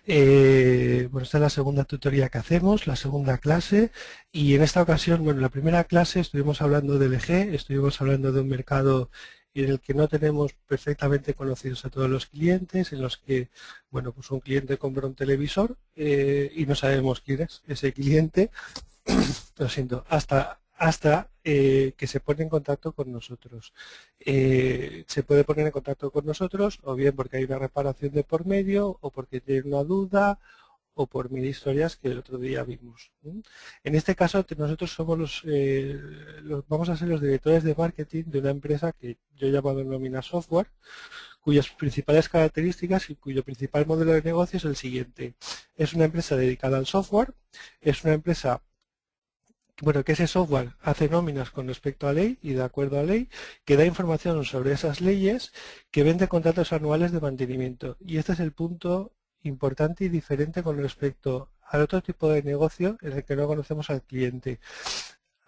Bueno, esta es la segunda tutoría que hacemos, la segunda clase, y en esta ocasión, bueno, en la primera clase estuvimos hablando del EG, estuvimos hablando de un mercado en el que no tenemos perfectamente conocidos a todos los clientes, en los que, bueno, pues un cliente compra un televisor y no sabemos quién es ese cliente, lo siento, hasta que se pone en contacto con nosotros. Se puede poner en contacto con nosotros o bien porque hay una reparación de por medio o porque tiene una duda o por mil historias que el otro día vimos. En este caso nosotros somos vamos a ser los directores de marketing de una empresa que yo he llamado Nómina Software, cuyas principales características y cuyo principal modelo de negocio es el siguiente. Es una empresa dedicada al software, es una empresa bueno, que ese software hace nóminas con respecto a ley y de acuerdo a ley, que da información sobre esas leyes, que vende contratos anuales de mantenimiento. Y este es el punto importante y diferente con respecto al otro tipo de negocio en el que no conocemos al cliente.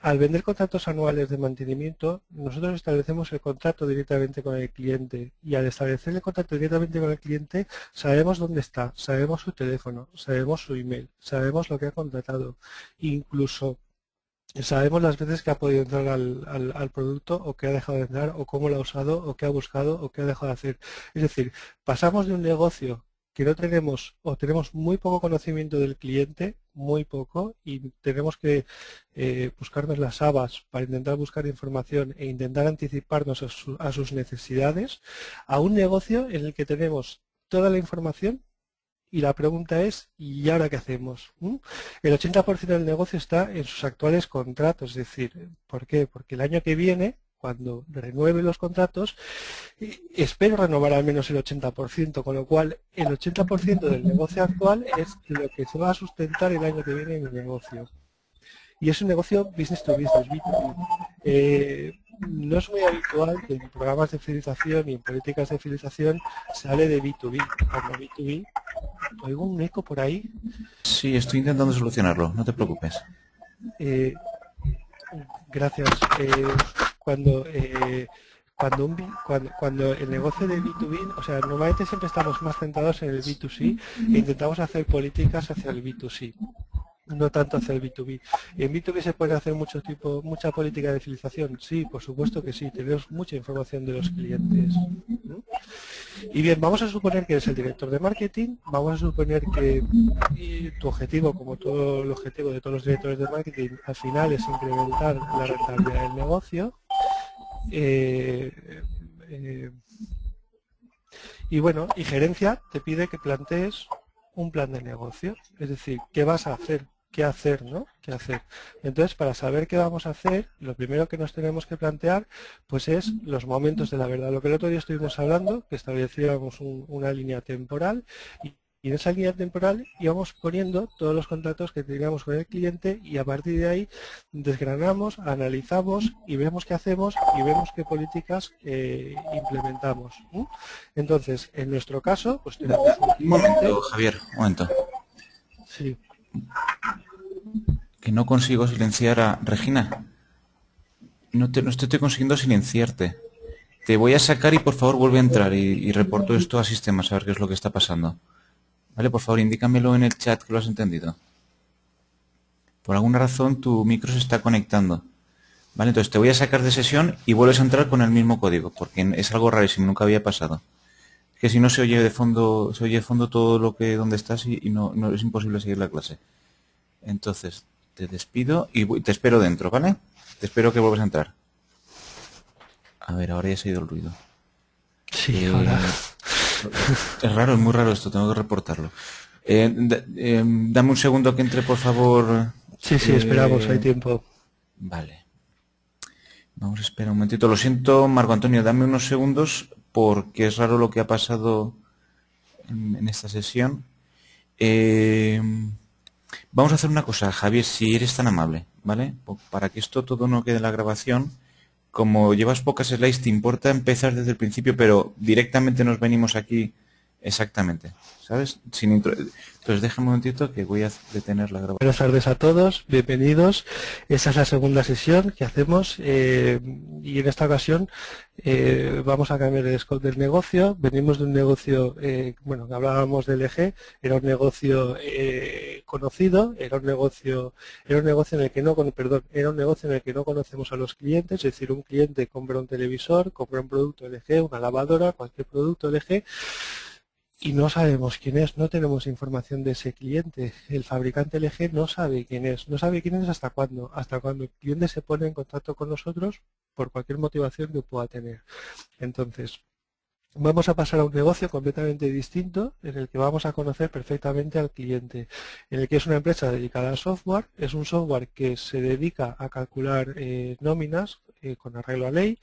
Al vender contratos anuales de mantenimiento, nosotros establecemos el contrato directamente con el cliente y al establecer el contrato directamente con el cliente sabemos dónde está, sabemos su teléfono, sabemos su email, sabemos lo que ha contratado, incluso sabemos las veces que ha podido entrar al producto o que ha dejado de entrar o cómo lo ha usado o qué ha buscado o qué ha dejado de hacer. Es decir, pasamos de un negocio que no tenemos o tenemos muy poco conocimiento del cliente, muy poco, y tenemos que buscarnos las habas para intentar buscar información e intentar anticiparnos a sus necesidades, a un negocio en el que tenemos toda la información y la pregunta es, ¿y ahora qué hacemos? El 80% del negocio está en sus actuales contratos, es decir, ¿por qué? Porque el año que viene, cuando renueve los contratos, espero renovar al menos el 80%, con lo cual el 80% del negocio actual es lo que se va a sustentar el año que viene en mi negocio. Y es un negocio business to business, B2B. No es muy habitual que en programas de fidelización y en políticas de fidelización se hable de B2B. Cuando B2B, oigo un eco por ahí. Sí, estoy intentando solucionarlo, no te preocupes. Eh, gracias. Cuando, cuando el negocio de B2B, o sea, normalmente siempre estamos más centrados en el B2C e intentamos hacer políticas hacia el B2C. No tanto hacia el B2B. ¿En B2B se puede hacer mucha política de fidelización? Sí, por supuesto que sí. Tenemos mucha información de los clientes. Y bien, vamos a suponer que eres el director de marketing, vamos a suponer que tu objetivo, como todo el objetivo de todos los directores de marketing, al final es incrementar la rentabilidad del negocio. Eh, eh, y bueno, y gerencia te pide que plantees un plan de negocio, es decir, ¿qué vas a hacer? ¿Qué hacer, no? ¿Qué hacer? Entonces, para saber qué vamos a hacer, lo primero que nos tenemos que plantear, pues es los momentos de la verdad. Lo que el otro día estuvimos hablando, que establecíamos una línea temporal y en esa línea temporal íbamos poniendo todos los contactos que teníamos con el cliente y a partir de ahí desgranamos, analizamos y vemos qué hacemos y vemos qué políticas implementamos. Entonces, en nuestro caso, pues tenemos un Un momento, cliente. Javier, un momento. Sí. Que no consigo silenciar a Regina. No estoy consiguiendo silenciarte. Te voy a sacar y por favor vuelve a entrar y reporto esto a sistemas a ver qué es lo que está pasando. Vale, por favor, indícamelo en el chat que lo has entendido. Por alguna razón tu micro se está conectando. Vale, entonces te voy a sacar de sesión y vuelves a entrar con el mismo código, porque es algo rarísimo, nunca había pasado. Es que si no se oye de fondo todo lo que donde estás y no es imposible seguir la clase. Entonces, te despido y te espero dentro, ¿vale? Te espero que vuelvas a entrar. A ver, ahora ya se ha ido el ruido. Sí, ahora. Es raro, es muy raro esto, tengo que reportarlo. Dame un segundo que entre, por favor. Sí, sí, esperamos, hay tiempo. Vale. Vamos a esperar un momentito. Lo siento, Marco Antonio, dame unos segundos porque es raro lo que ha pasado en esta sesión. Vamos a hacer una cosa, Javier, si eres tan amable, ¿vale? Para que esto todo no quede en la grabación, como llevas pocas slides, ¿te importa empezar desde el principio, pero directamente nos venimos aquí Exactamente, ¿sabes? Entonces déjame un momentito que voy a detener la grabación. Buenas tardes a todos, bienvenidos. Esta es la segunda sesión que hacemos y en esta ocasión vamos a cambiar el scope del negocio. Venimos de un negocio, bueno, hablábamos del eje, era un negocio conocido, era un negocio en el que no, perdón, era un negocio en el que no conocemos a los clientes, es decir, un cliente compra un televisor, compra un producto LG, una lavadora, cualquier producto LG. Y no sabemos quién es, no tenemos información de ese cliente. El fabricante LG no sabe quién es, no sabe quién es hasta cuando el cliente se pone en contacto con nosotros por cualquier motivación que pueda tener. Entonces, vamos a pasar a un negocio completamente distinto en el que vamos a conocer perfectamente al cliente, en el que es una empresa dedicada al software, es un software que se dedica a calcular nóminas con arreglo a ley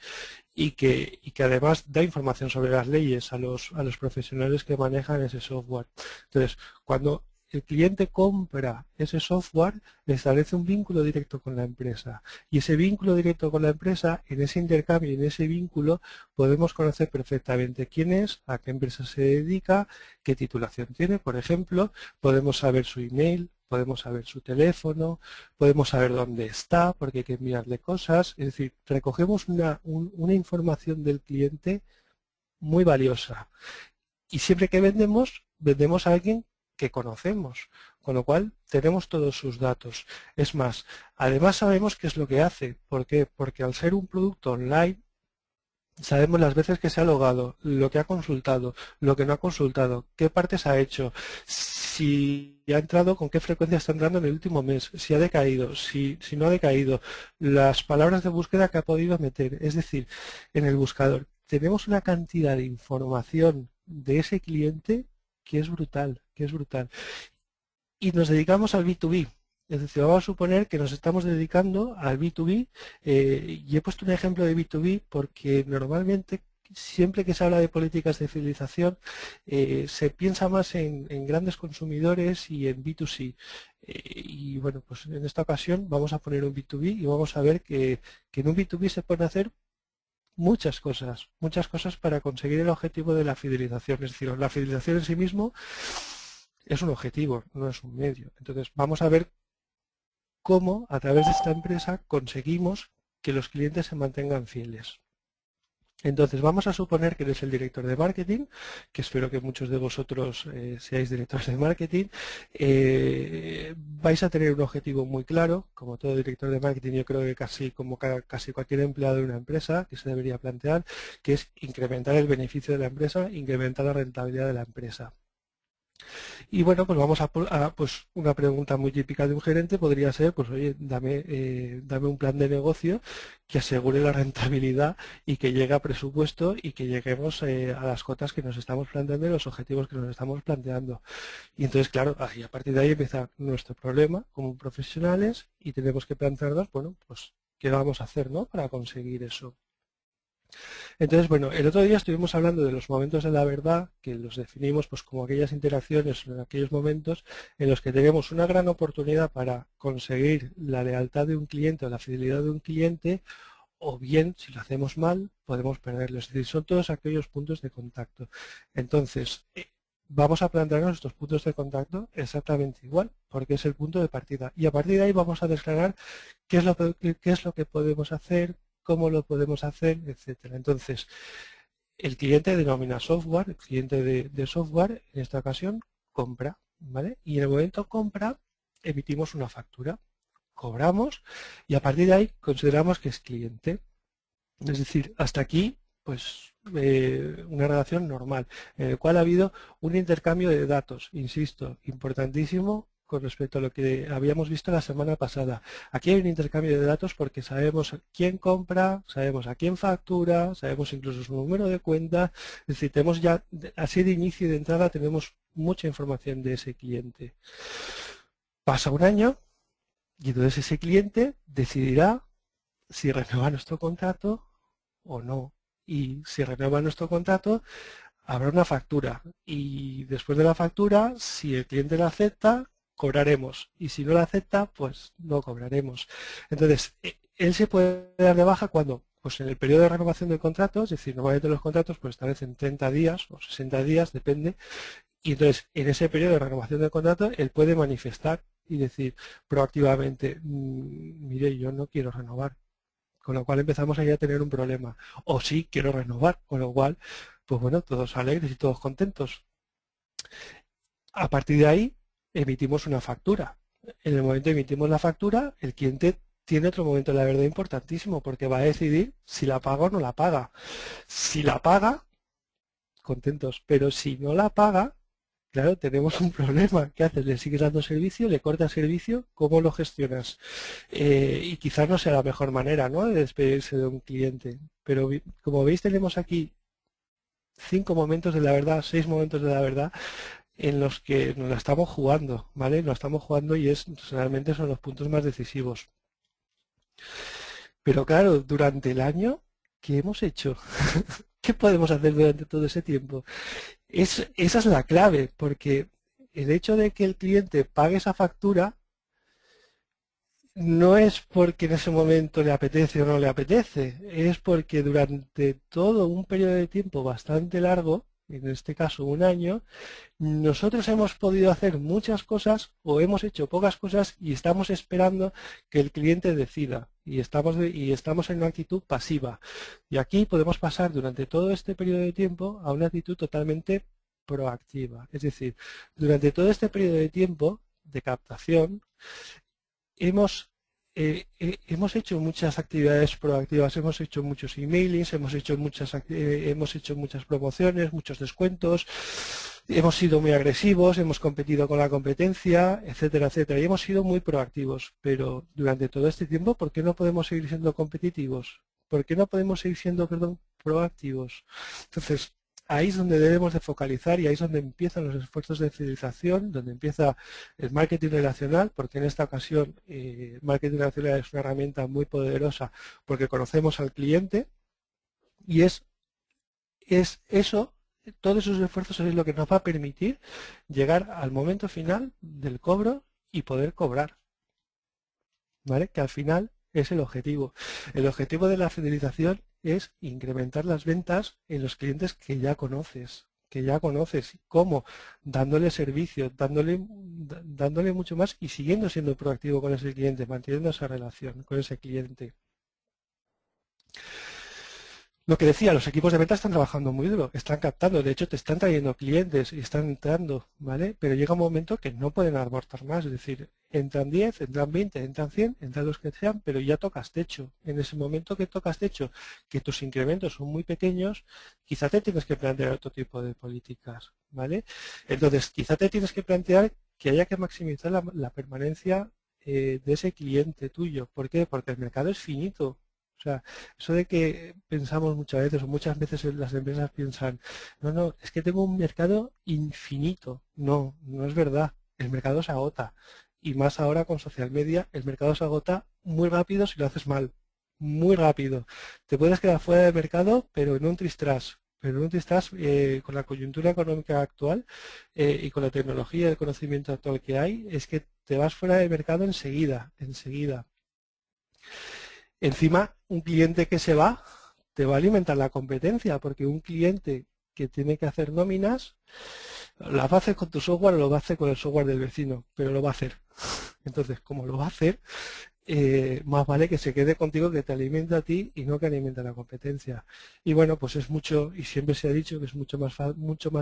y que además da información sobre las leyes a los profesionales que manejan ese software. Entonces, cuando el cliente compra ese software, le establece un vínculo directo con la empresa. Y ese vínculo directo con la empresa, en ese intercambio y en ese vínculo, podemos conocer perfectamente quién es, a qué empresa se dedica, qué titulación tiene. Por ejemplo, podemos saber su email, podemos saber su teléfono, podemos saber dónde está, porque hay que enviarle cosas. Es decir, recogemos una información del cliente muy valiosa. Y siempre que vendemos a alguien que conocemos, con lo cual tenemos todos sus datos. Es más, además sabemos qué es lo que hace. ¿Por qué? Porque al ser un producto online, sabemos las veces que se ha logado, lo que ha consultado, lo que no ha consultado, qué partes ha hecho, si ha entrado, con qué frecuencia está entrando en el último mes, si ha decaído, si no ha decaído, las palabras de búsqueda que ha podido meter. Es decir, en el buscador tenemos una cantidad de información de ese cliente que es brutal, que es brutal. Y nos dedicamos al B2B. Es decir, vamos a suponer que nos estamos dedicando al B2B y he puesto un ejemplo de B2B porque normalmente siempre que se habla de políticas de fidelización se piensa más en grandes consumidores y en B2C. Y bueno, pues en esta ocasión vamos a poner un B2B y vamos a ver que en un B2B se pueden hacer muchas cosas para conseguir el objetivo de la fidelización. Es decir, la fidelización en sí mismo es un objetivo, no es un medio. Entonces vamos a ver cómo a través de esta empresa conseguimos que los clientes se mantengan fieles. Entonces vamos a suponer que eres el director de marketing, que espero que muchos de vosotros seáis directores de marketing. Vais a tener un objetivo muy claro, como todo director de marketing, yo creo que casi cualquier empleado de una empresa que se debería plantear, que es incrementar el beneficio de la empresa, incrementar la rentabilidad de la empresa. Y bueno, pues vamos pues una pregunta muy típica de un gerente podría ser, pues oye, dame un plan de negocio que asegure la rentabilidad y que llegue a presupuesto y que lleguemos a las cotas que nos estamos planteando y los objetivos que nos estamos planteando. Y entonces, claro, a partir de ahí empieza nuestro problema como profesionales y tenemos que plantearnos, bueno, pues, ¿qué vamos a hacer, no, para conseguir eso? Entonces, bueno, el otro día estuvimos hablando de los momentos de la verdad, que los definimos pues como aquellas interacciones en aquellos momentos en los que tenemos una gran oportunidad para conseguir la lealtad de un cliente o la fidelidad de un cliente, o bien, si lo hacemos mal, podemos perderlo. Es decir, son todos aquellos puntos de contacto. Entonces, vamos a plantearnos estos puntos de contacto exactamente igual, porque es el punto de partida. Y a partir de ahí vamos a desgranar qué es lo que podemos hacer, cómo lo podemos hacer, etcétera. Entonces, el cliente denomina software, el cliente de software, en esta ocasión, compra, ¿vale? Y en el momento compra, emitimos una factura, cobramos y a partir de ahí consideramos que es cliente. Es decir, hasta aquí, pues, una relación normal, en el cual ha habido un intercambio de datos, insisto, importantísimo con respecto a lo que habíamos visto la semana pasada. Aquí hay un intercambio de datos porque sabemos quién compra, sabemos a quién factura, sabemos incluso su número de cuenta, es decir, tenemos ya, así de inicio y de entrada, tenemos mucha información de ese cliente. Pasa un año y entonces ese cliente decidirá si renueva nuestro contrato o no. Y si renueva nuestro contrato, habrá una factura. Y después de la factura, si el cliente la acepta, cobraremos. Y si no la acepta, pues no cobraremos. Entonces, él se puede dar de baja cuando pues en el periodo de renovación del contrato, es decir, normalmente los contratos pues establecen 30 días o 60 días, depende, y entonces en ese periodo de renovación del contrato él puede manifestar y decir proactivamente, mire, yo no quiero renovar, con lo cual empezamos ahí a tener un problema, o sí quiero renovar, con lo cual, pues bueno, todos alegres y todos contentos. A partir de ahí emitimos una factura. En el momento que emitimos la factura, el cliente tiene otro momento de la verdad importantísimo porque va a decidir si la paga o no la paga. Si la paga, contentos, pero si no la paga, claro, tenemos un problema. ¿Qué haces? ¿Le sigues dando servicio? ¿Le cortas servicio? ¿Cómo lo gestionas? Y quizás no sea la mejor manera, ¿no?, de despedirse de un cliente. Pero como veis, tenemos aquí 5 momentos de la verdad, 6 momentos de la verdad en los que nos la estamos jugando, ¿vale? Nos la estamos jugando y realmente son los puntos más decisivos. Pero claro, durante el año, ¿qué hemos hecho? ¿Qué podemos hacer durante todo ese tiempo? Esa es la clave, porque el hecho de que el cliente pague esa factura no es porque en ese momento le apetece o no le apetece, es porque durante todo un periodo de tiempo bastante largo, en este caso un año, nosotros hemos podido hacer muchas cosas o hemos hecho pocas cosas y estamos esperando que el cliente decida y estamos en una actitud pasiva. Y aquí podemos pasar durante todo este periodo de tiempo a una actitud totalmente proactiva. Es decir, durante todo este periodo de tiempo de captación hemos hemos hecho muchas actividades proactivas, hemos hecho muchos emailings, hemos hecho muchas promociones, muchos descuentos, hemos sido muy agresivos, hemos competido con la competencia, etcétera, etcétera, y hemos sido muy proactivos. Pero durante todo este tiempo, ¿por qué no podemos seguir siendo competitivos? ¿Por qué no podemos seguir siendo, perdón, proactivos? Entonces, ahí es donde debemos de focalizar y ahí es donde empiezan los esfuerzos de fidelización, donde empieza el marketing relacional, porque en esta ocasión el marketing relacional es una herramienta muy poderosa porque conocemos al cliente y es eso, todos esos esfuerzos es lo que nos va a permitir llegar al momento final del cobro y poder cobrar, ¿vale? Que al final es el objetivo. El objetivo de la fidelización es incrementar las ventas en los clientes que ya conoces. ¿Cómo? Dándole servicio, dándole mucho más y siguiendo siendo proactivo con ese cliente, manteniendo esa relación con ese cliente. Lo que decía, los equipos de venta están trabajando muy duro, están captando, de hecho te están trayendo clientes y están entrando, ¿vale? Pero llega un momento que no pueden abortar más, es decir, entran 10, entran 20, entran 100, entran los que sean, pero ya tocas techo. En ese momento que tocas techo, que tus incrementos son muy pequeños, quizá te tienes que plantear otro tipo de políticas, ¿vale? Entonces, quizá te tienes que plantear que haya que maximizar la permanencia de ese cliente tuyo. ¿Por qué? Porque el mercado es finito. O sea, eso de que pensamos muchas veces o muchas veces las empresas piensan, no, no, es que tengo un mercado infinito. No, no es verdad. El mercado se agota. Y más ahora con social media, el mercado se agota muy rápido si lo haces mal. Muy rápido. Te puedes quedar fuera del mercado, pero en un tristras. Pero en un tristras, con la coyuntura económica actual y con la tecnología y el conocimiento actual que hay, es que te vas fuera del mercado enseguida, enseguida. Encima, un cliente que se va, te va a alimentar la competencia, porque un cliente que tiene que hacer nóminas, las va a hacer con tu software o lo va a hacer con el software del vecino, pero lo va a hacer. Entonces, como lo va a hacer, más vale que se quede contigo, que te alimente a ti y no que alimente a la competencia. Y bueno, pues es mucho, y siempre se ha dicho que es mucho más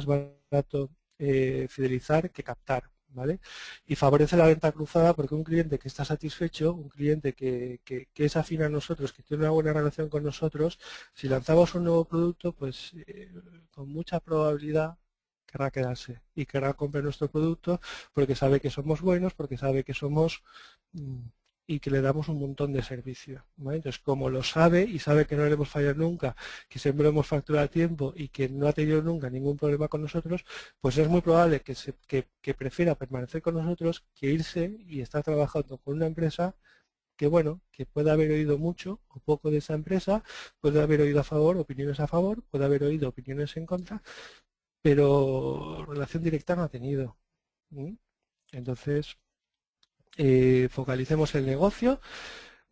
barato fidelizar que captar. ¿Vale? Y favorece la venta cruzada porque un cliente que está satisfecho, un cliente que es afín a nosotros, que tiene una buena relación con nosotros, si lanzamos un nuevo producto, pues con mucha probabilidad querrá quedarse y querrá comprar nuestro producto porque sabe que somos buenos, porque sabe que somos y que le damos un montón de servicio, ¿vale? Entonces, como lo sabe y sabe que no le hemos fallado nunca, que siempre hemos facturado a tiempo y que no ha tenido nunca ningún problema con nosotros, pues es muy probable que prefiera permanecer con nosotros que irse y estar trabajando con una empresa que, bueno, que puede haber oído mucho o poco de esa empresa, puede haber oído a favor, opiniones a favor, puede haber oído opiniones en contra, pero relación directa no ha tenido. Entonces, focalicemos el negocio,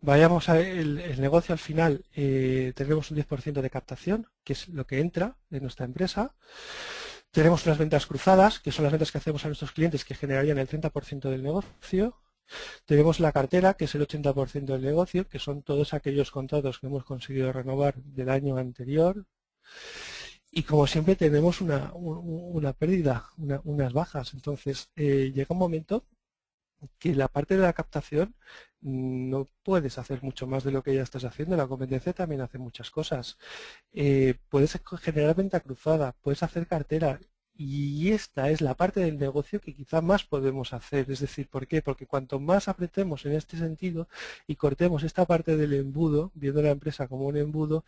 vayamos a el negocio al final, tenemos un 10% de captación, que es lo que entra en nuestra empresa. Tenemos unas ventas cruzadas, que son las ventas que hacemos a nuestros clientes, que generarían el 30% del negocio. Tenemos la cartera, que es el 80% del negocio, que son todos aquellos contratos que hemos conseguido renovar del año anterior. Y como siempre tenemos una pérdida, unas bajas. Entonces, llega un momento que la parte de la captación no puedes hacer mucho más de lo que ya estás haciendo. La competencia también hace muchas cosas. Puedes generar venta cruzada, puedes hacer cartera. Y esta es la parte del negocio que quizá más podemos hacer. Es decir, ¿por qué? Porque cuanto más apretemos en este sentido y cortemos esta parte del embudo, viendo la empresa como un embudo,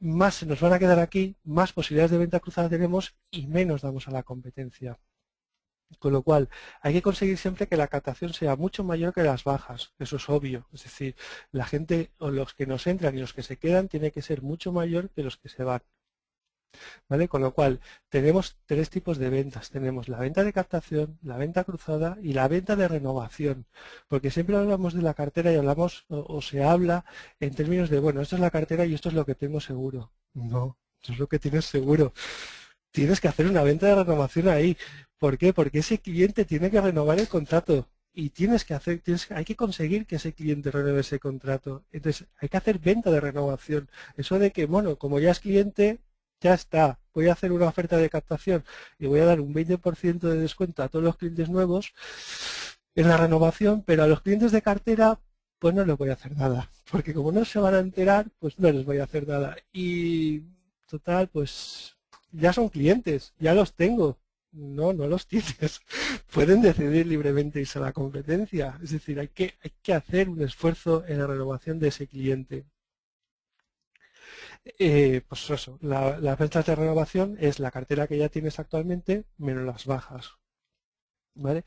más se nos van a quedar aquí, más posibilidades de venta cruzada tenemos y menos damos a la competencia. Con lo cual, hay que conseguir siempre que la captación sea mucho mayor que las bajas, eso es obvio. Es decir, la gente o los que nos entran y los que se quedan tiene que ser mucho mayor que los que se van. ¿Vale? Con lo cual, tenemos tres tipos de ventas. Tenemos la venta de captación, la venta cruzada y la venta de renovación. Porque siempre hablamos de la cartera y hablamos o se habla en términos de, bueno, esto es la cartera y esto es lo que tengo seguro. No, esto es lo que tienes seguro. Tienes que hacer una venta de renovación ahí. ¿Por qué? Porque ese cliente tiene que renovar el contrato y hay que conseguir que ese cliente renueve ese contrato. Entonces, hay que hacer venta de renovación. Eso de que, bueno, como ya es cliente, ya está. Voy a hacer una oferta de captación y voy a dar un 20% de descuento a todos los clientes nuevos en la renovación, pero a los clientes de cartera, pues no les voy a hacer nada. Porque como no se van a enterar, pues no les voy a hacer nada. Y total, pues ya son clientes, ya los tengo. No, no los tienes. Pueden decidir libremente irse a la competencia. Es decir, hay que hacer un esfuerzo en la renovación de ese cliente. Pues eso, las ventas de renovación es la cartera que ya tienes actualmente menos las bajas. ¿Vale?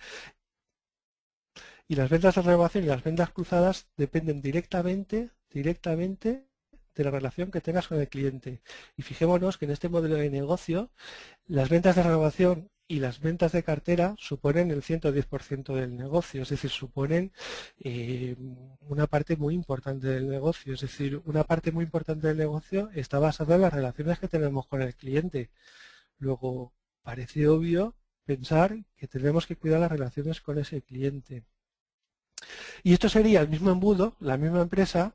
Y las ventas de renovación y las ventas cruzadas dependen directamente de la relación que tengas con el cliente. Y fijémonos que en este modelo de negocio, las ventas de renovación y las ventas de cartera suponen el 110% del negocio, es decir, suponen una parte muy importante del negocio. Es decir, una parte muy importante del negocio está basada en las relaciones que tenemos con el cliente. Luego, parece obvio pensar que tenemos que cuidar las relaciones con ese cliente. Y esto sería el mismo embudo, la misma empresa,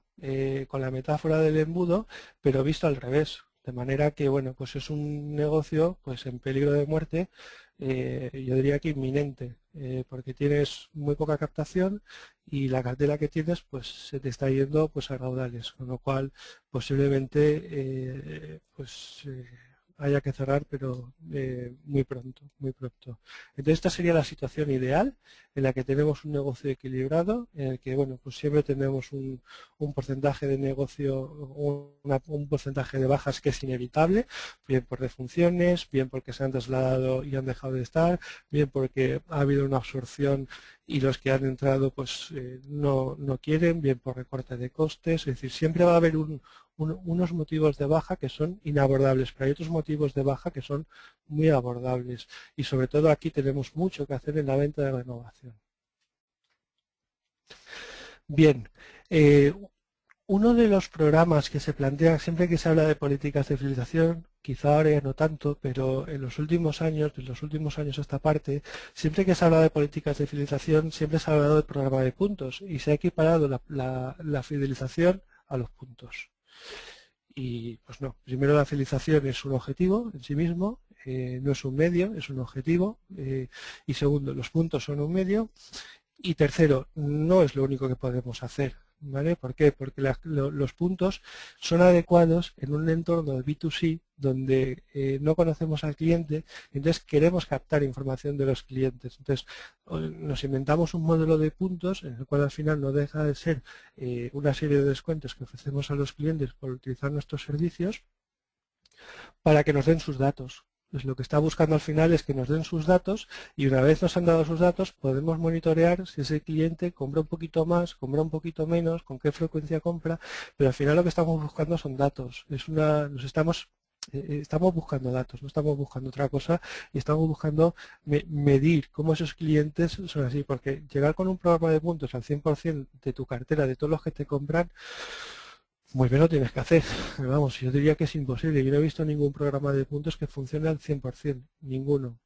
con la metáfora del embudo, pero visto al revés. De manera que, bueno, pues es un negocio pues en peligro de muerte, yo diría que inminente, porque tienes muy poca captación y la cartera que tienes pues se te está yendo pues a raudales, con lo cual posiblemente haya que cerrar, pero muy pronto, muy pronto. Entonces esta sería la situación ideal en la que tenemos un negocio equilibrado, en el que bueno, pues siempre tenemos un porcentaje de negocio, un porcentaje de bajas que es inevitable, bien por defunciones, bien porque se han trasladado y han dejado de estar, bien porque ha habido una absorción y los que han entrado pues no quieren, bien por recorte de costes, es decir, siempre va a haber unos motivos de baja que son inabordables, pero hay otros motivos de baja que son muy abordables y sobre todo aquí tenemos mucho que hacer en la venta de renovación. Bien, uno de los programas que se plantean siempre que se habla de políticas de fidelización, quizá ahora ya no tanto, pero en los últimos años, a esta parte, siempre que se habla de políticas de fidelización, siempre se ha hablado del programa de puntos y se ha equiparado la fidelización a los puntos. Y pues no, primero la fidelización es un objetivo en sí mismo, no es un medio, es un objetivo. Y segundo, los puntos son un medio. Y tercero, no es lo único que podemos hacer. ¿Vale? ¿Por qué? Porque los puntos son adecuados en un entorno de B2C donde no conocemos al cliente, entonces queremos captar información de los clientes. Entonces nos inventamos un modelo de puntos en el cual al final no deja de ser una serie de descuentos que ofrecemos a los clientes por utilizar nuestros servicios para que nos den sus datos. Pues lo que está buscando al final es que nos den sus datos y una vez nos han dado sus datos podemos monitorear si ese cliente compra un poquito más, compra un poquito menos, con qué frecuencia compra, pero al final lo que estamos buscando son datos. Nos estamos Estamos buscando datos, no estamos buscando otra cosa y estamos buscando medir cómo esos clientes son así, porque llegar con un programa de puntos al 100% de tu cartera, de todos los que te compran, muy bien lo tienes que hacer. Vamos, yo diría que es imposible. Yo no he visto ningún programa de puntos que funcione al 100%, ninguno,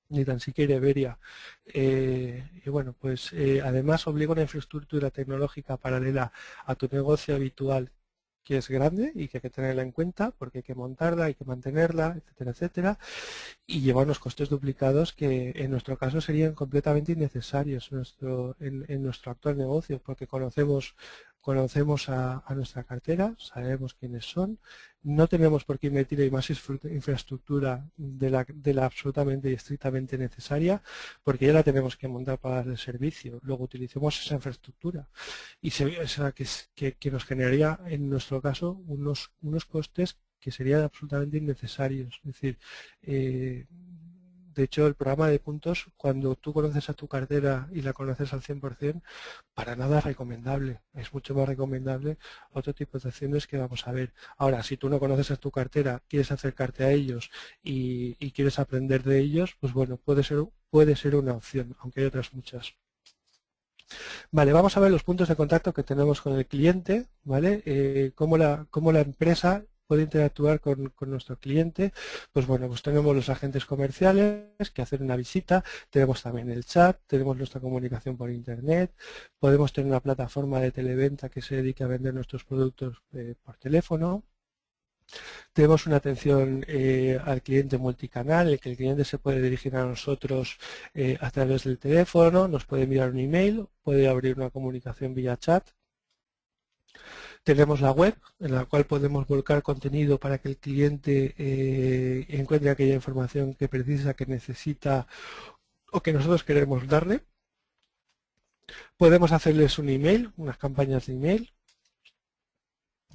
ni tan siquiera Iberia. Y bueno, pues además obliga una infraestructura tecnológica paralela a tu negocio habitual que es grande y que hay que tenerla en cuenta porque hay que montarla, hay que mantenerla, etcétera, etcétera, y lleva unos costes duplicados que en nuestro caso serían completamente innecesarios en nuestro actual negocio porque conocemos a nuestra cartera, sabemos quiénes son, no tenemos por qué invertir en más infraestructura de la absolutamente y estrictamente necesaria porque ya la tenemos que montar para dar el servicio, luego utilicemos esa infraestructura y o sea, que nos generaría en nuestro caso unos costes que serían absolutamente innecesarios. Es decir, eh, de hecho, el programa de puntos, cuando tú conoces a tu cartera y la conoces al 100%, para nada es recomendable. Es mucho más recomendable otro tipo de acciones que vamos a ver. Ahora, si tú no conoces a tu cartera, quieres acercarte a ellos y quieres aprender de ellos, pues bueno, puede ser una opción, aunque hay otras muchas. Vale, vamos a ver los puntos de contacto que tenemos con el cliente, ¿vale? Cómo la empresa puede interactuar con nuestro cliente. Pues bueno, pues tenemos los agentes comerciales que hacen una visita, tenemos también el chat, tenemos nuestra comunicación por internet, podemos tener una plataforma de televenta que se dedique a vender nuestros productos por teléfono. Tenemos una atención al cliente multicanal, en el que el cliente se puede dirigir a nosotros a través del teléfono, nos puede enviar un email, puede abrir una comunicación vía chat. Tenemos la web, en la cual podemos volcar contenido para que el cliente encuentre aquella información que precisa, que necesita o que nosotros queremos darle. Podemos hacerles un email, unas campañas de email.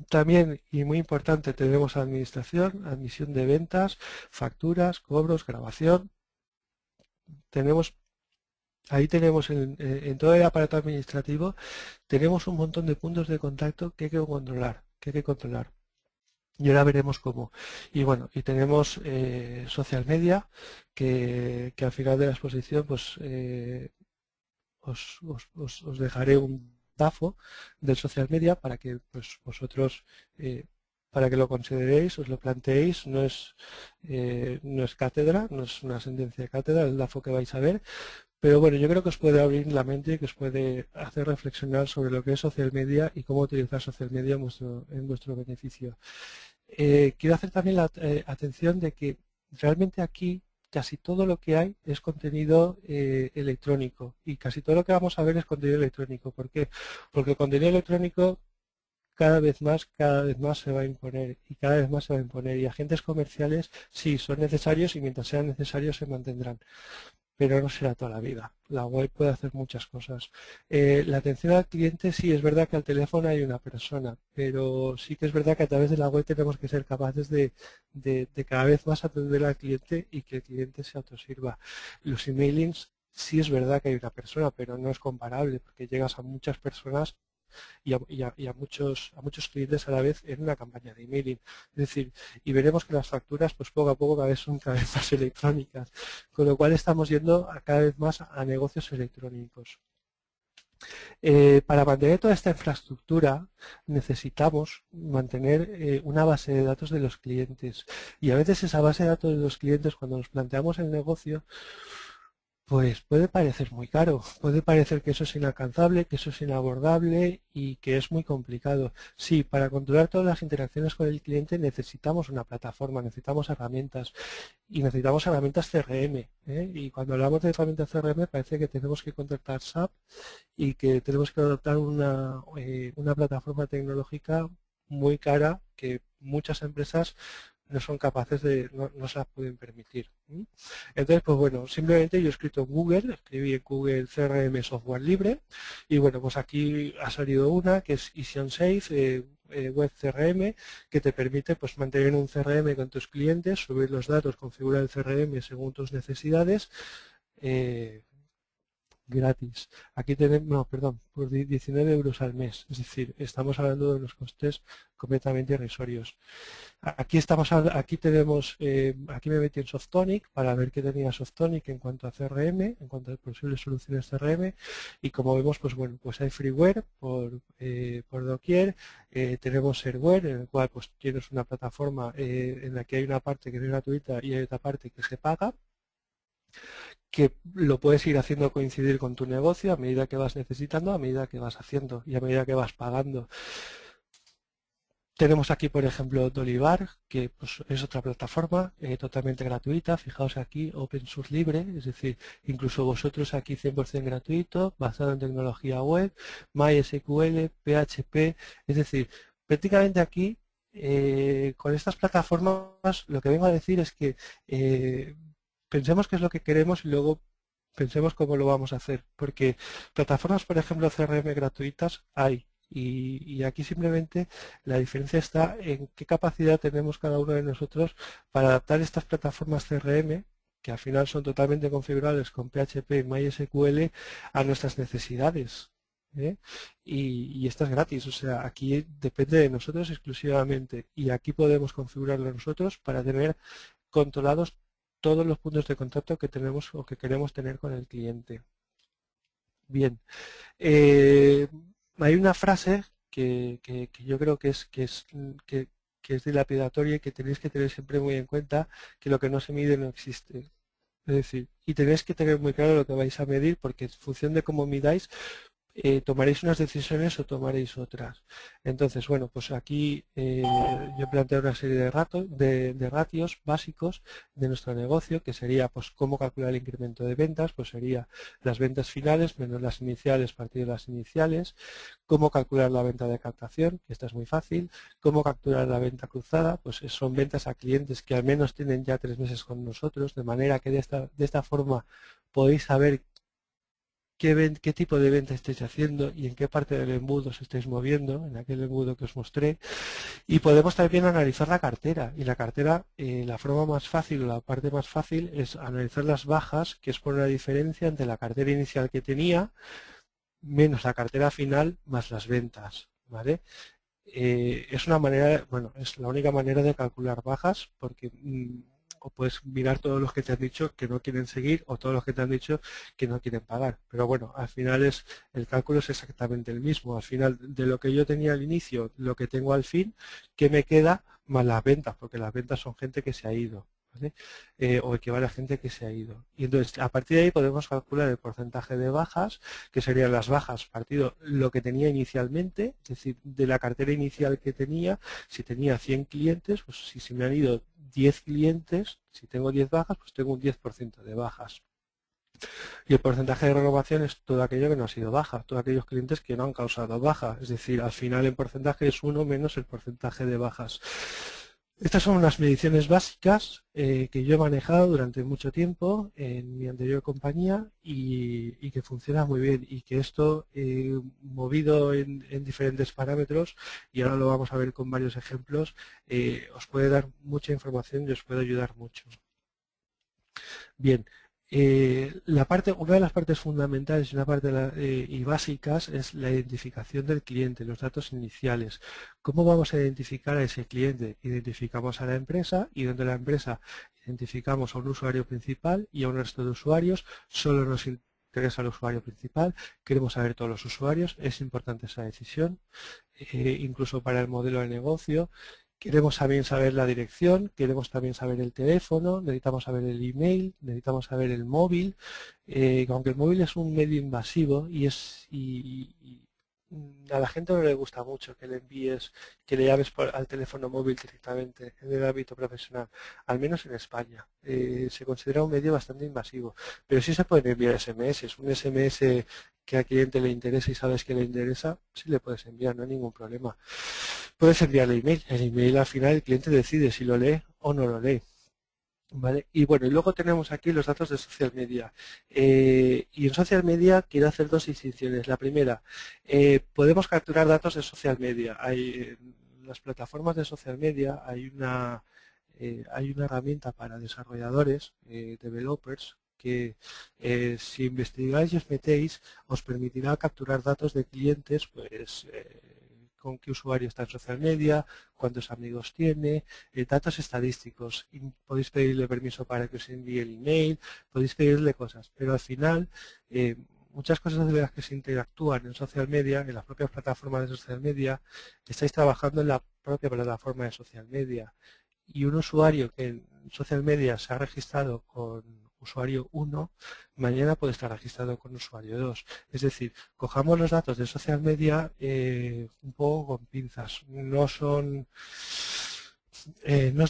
También, y muy importante, tenemos administración, admisión de ventas, facturas, cobros, grabación. Ahí tenemos en todo el aparato administrativo, tenemos un montón de puntos de contacto que hay que controlar. Y ahora veremos cómo. Y bueno, y tenemos social media, que al final de la exposición pues os dejaré un DAFO del social media para que pues vosotros para que lo consideréis, os lo planteéis, no es cátedra, no es una sentencia de cátedra, el DAFO que vais a ver, pero bueno, yo creo que os puede abrir la mente y que os puede hacer reflexionar sobre lo que es social media y cómo utilizar social media en vuestro beneficio. Quiero hacer también la atención de que realmente aquí casi todo lo que hay es contenido electrónico y casi todo lo que vamos a ver es contenido electrónico. ¿Por qué? Porque el contenido electrónico cada vez más se va a imponer y cada vez más se va a imponer y agentes comerciales sí son necesarios y mientras sean necesarios se mantendrán, pero no será toda la vida. La web puede hacer muchas cosas. La atención al cliente sí es verdad que al teléfono hay una persona, pero sí que es verdad que a través de la web tenemos que ser capaces de cada vez más atender al cliente y que el cliente se autosirva. Los emailings sí es verdad que hay una persona, pero no es comparable porque llegas a muchas personas y a muchos clientes a la vez en una campaña de emailing. Es decir, y veremos que las facturas pues poco a poco son cada vez más electrónicas, con lo cual estamos yendo cada vez más a negocios electrónicos. Para mantener toda esta infraestructura necesitamos mantener una base de datos de los clientes y a veces esa base de datos de los clientes cuando nos planteamos el negocio pues puede parecer muy caro, puede parecer que eso es inalcanzable, que eso es inabordable y que es muy complicado. Sí, para controlar todas las interacciones con el cliente necesitamos una plataforma, necesitamos herramientas y necesitamos herramientas CRM. Y cuando hablamos de herramientas CRM parece que tenemos que contratar SAP y que tenemos que adoptar una plataforma tecnológica muy cara que muchas empresas no son capaces no se las pueden permitir. Entonces, pues bueno, simplemente yo he escrito en Google, escribí en Google CRM software libre y bueno, pues aquí ha salido una que es EasyOnSafe, Web CRM, que te permite pues mantener un CRM con tus clientes, subir los datos, configurar el CRM según tus necesidades, gratis. Aquí tenemos, no, perdón, por 19 euros al mes. Es decir, estamos hablando de unos costes completamente irrisorios. Aquí aquí tenemos, aquí me metí en Softonic para ver qué tenía Softonic en cuanto a CRM, en cuanto a posibles soluciones CRM, y como vemos, pues bueno, pues hay freeware por doquier, tenemos shareware, en el cual pues tienes una plataforma en la que hay una parte que es gratuita y hay otra parte que se paga, que lo puedes ir haciendo coincidir con tu negocio a medida que vas necesitando, a medida que vas haciendo y a medida que vas pagando. Tenemos aquí, por ejemplo, Dolivar, que pues, es otra plataforma totalmente gratuita. Fijaos aquí, open source libre, es decir, incluso vosotros aquí 100% gratuito, basado en tecnología web, MySQL, PHP, es decir, prácticamente aquí, con estas plataformas, lo que vengo a decir es que pensemos qué es lo que queremos y luego pensemos cómo lo vamos a hacer, porque plataformas, por ejemplo, CRM gratuitas hay. Y aquí simplemente la diferencia está en qué capacidad tenemos cada uno de nosotros para adaptar estas plataformas CRM, que al final son totalmente configurables con PHP y MySQL, a nuestras necesidades. ¿Eh? Y esta es gratis, o sea, aquí depende de nosotros exclusivamente y aquí podemos configurarlo nosotros para tener controlados todos los puntos de contacto que tenemos o que queremos tener con el cliente. Bien, eh, hay una frase que yo creo que es dilapidatoria y que tenéis que tener siempre muy en cuenta, que lo que no se mide no existe. Es decir, y tenéis que tener muy claro lo que vais a medir porque en función de cómo midáis, tomaréis unas decisiones o tomaréis otras. Entonces, bueno, pues aquí yo planteo una serie de ratios básicos de nuestro negocio, que sería pues cómo calcular el incremento de ventas, pues sería las ventas finales menos las iniciales partido de las iniciales, cómo calcular la venta de captación, que esta es muy fácil, cómo capturar la venta cruzada, pues son ventas a clientes que al menos tienen ya 3 meses con nosotros, de manera que de esta forma podéis saber qué tipo de venta estáis haciendo y en qué parte del embudo os estáis moviendo, en aquel embudo que os mostré. Y podemos también analizar la cartera. Y la cartera, la forma más fácil o la parte más fácil es analizar las bajas, que es poner la diferencia entre la cartera inicial que tenía menos la cartera final más las ventas. ¿Vale? Es una manera, bueno, es la única manera de calcular bajas porque o puedes mirar todos los que te han dicho que no quieren seguir o todos los que te han dicho que no quieren pagar. Pero bueno, al final el cálculo es exactamente el mismo. Al final de lo que yo tenía al inicio, lo que tengo al fin, ¿qué me queda? Más las ventas, porque las ventas son gente que se ha ido. ¿Vale? O equivale a gente que se ha ido. Y entonces, a partir de ahí podemos calcular el porcentaje de bajas, que serían las bajas partido lo que tenía inicialmente, es decir, de la cartera inicial que tenía, si tenía 100 clientes, pues si se me han ido 10 clientes, si tengo 10 bajas, pues tengo un 10% de bajas. Y el porcentaje de renovación es todo aquello que no ha sido baja, todos aquellos clientes que no han causado baja, es decir, al final el porcentaje es 1 menos el porcentaje de bajas. Estas son unas mediciones básicas que yo he manejado durante mucho tiempo en mi anterior compañía y que funciona muy bien y que esto movido en diferentes parámetros y ahora lo vamos a ver con varios ejemplos os puede dar mucha información y os puede ayudar mucho. Bien, una de las partes fundamentales y básicas es la identificación del cliente, los datos iniciales. ¿Cómo vamos a identificar a ese cliente? Identificamos a la empresa y dentro de la empresa identificamos a un usuario principal y a un resto de usuarios. Solo nos interesa el usuario principal, queremos saber todos los usuarios, es importante esa decisión, incluso para el modelo de negocio. Queremos también saber la dirección, queremos también saber el teléfono, necesitamos saber el email, necesitamos saber el móvil, aunque el móvil es un medio invasivo a la gente no le gusta mucho que le envíes, que le llames al teléfono móvil directamente en el ámbito profesional, al menos en España. Se considera un medio bastante invasivo, pero sí se pueden enviar SMS. Un SMS que al cliente le interesa y sabes que le interesa, sí le puedes enviar, no hay ningún problema. Puedes enviarle email. El email al final el cliente decide si lo lee o no lo lee. ¿Vale? Y bueno, y luego tenemos aquí los datos de social media. Y en social media quiero hacer dos distinciones. La primera, podemos capturar datos de social media. En las plataformas de social media hay una herramienta para desarrolladores, developers, que si investigáis y os metéis, os permitirá capturar datos de clientes, pues con qué usuario está en social media, cuántos amigos tiene, datos estadísticos. Y podéis pedirle permiso para que os envíe el email, podéis pedirle cosas, pero al final muchas cosas de las que se interactúan en social media, en las propias plataformas de social media, estáis trabajando en la propia plataforma de social media. Y un usuario que en social media se ha registrado con usuario 1, mañana puede estar registrado con usuario 2. Es decir, cojamos los datos de social media un poco con pinzas. No es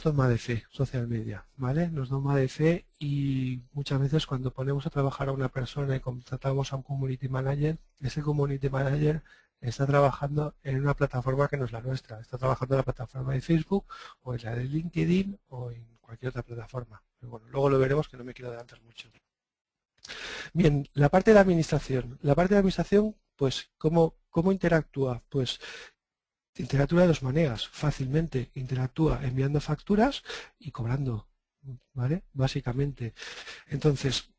dogma de fe social media, ¿vale? No es dogma de fe y muchas veces cuando ponemos a trabajar a una persona y contratamos a un community manager, ese community manager está trabajando en una plataforma que no es la nuestra, está trabajando en la plataforma de Facebook o en la de LinkedIn o en cualquier otra plataforma. Pero bueno, luego lo veremos, que no me quiero adelantar mucho. Bien, la parte de la administración. La parte de la administración, pues, ¿cómo interactúa? Pues interactúa de dos maneras, fácilmente. Interactúa enviando facturas y cobrando, ¿vale? Básicamente. Entonces,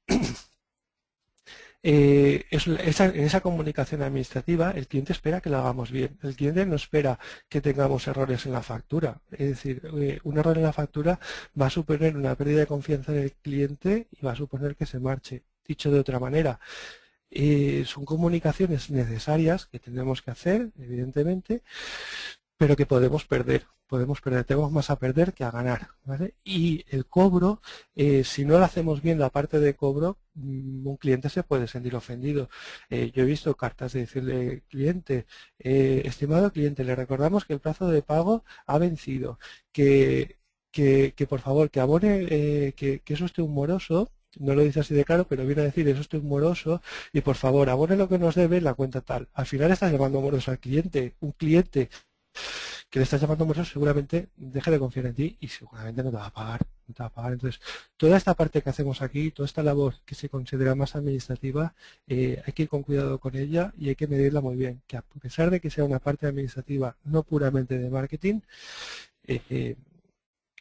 en esa comunicación administrativa el cliente espera que lo hagamos bien. El cliente no espera que tengamos errores en la factura. Es decir, un error en la factura va a suponer una pérdida de confianza en el cliente y va a suponer que se marche. Dicho de otra manera, son comunicaciones necesarias que tenemos que hacer, evidentemente, pero que podemos perder, tenemos más a perder que a ganar, ¿vale? Y el cobro, si no lo hacemos bien la parte de cobro, un cliente se puede sentir ofendido. Yo he visto cartas de decirle, cliente, estimado cliente, le recordamos que el plazo de pago ha vencido, que por favor, que abone, que es usted un moroso. No lo dice así de claro, pero viene a decir, es usted un moroso y por favor, abone lo que nos debe en la cuenta tal. Al final estás llamando moroso al cliente. Un cliente que le estás llamando moroso seguramente deje de confiar en ti y seguramente no te va a pagar. No te va a pagar. Entonces, toda esta parte que hacemos aquí, toda esta labor que se considera más administrativa, hay que ir con cuidado con ella y hay que medirla muy bien. Que a pesar de que sea una parte administrativa no puramente de marketing,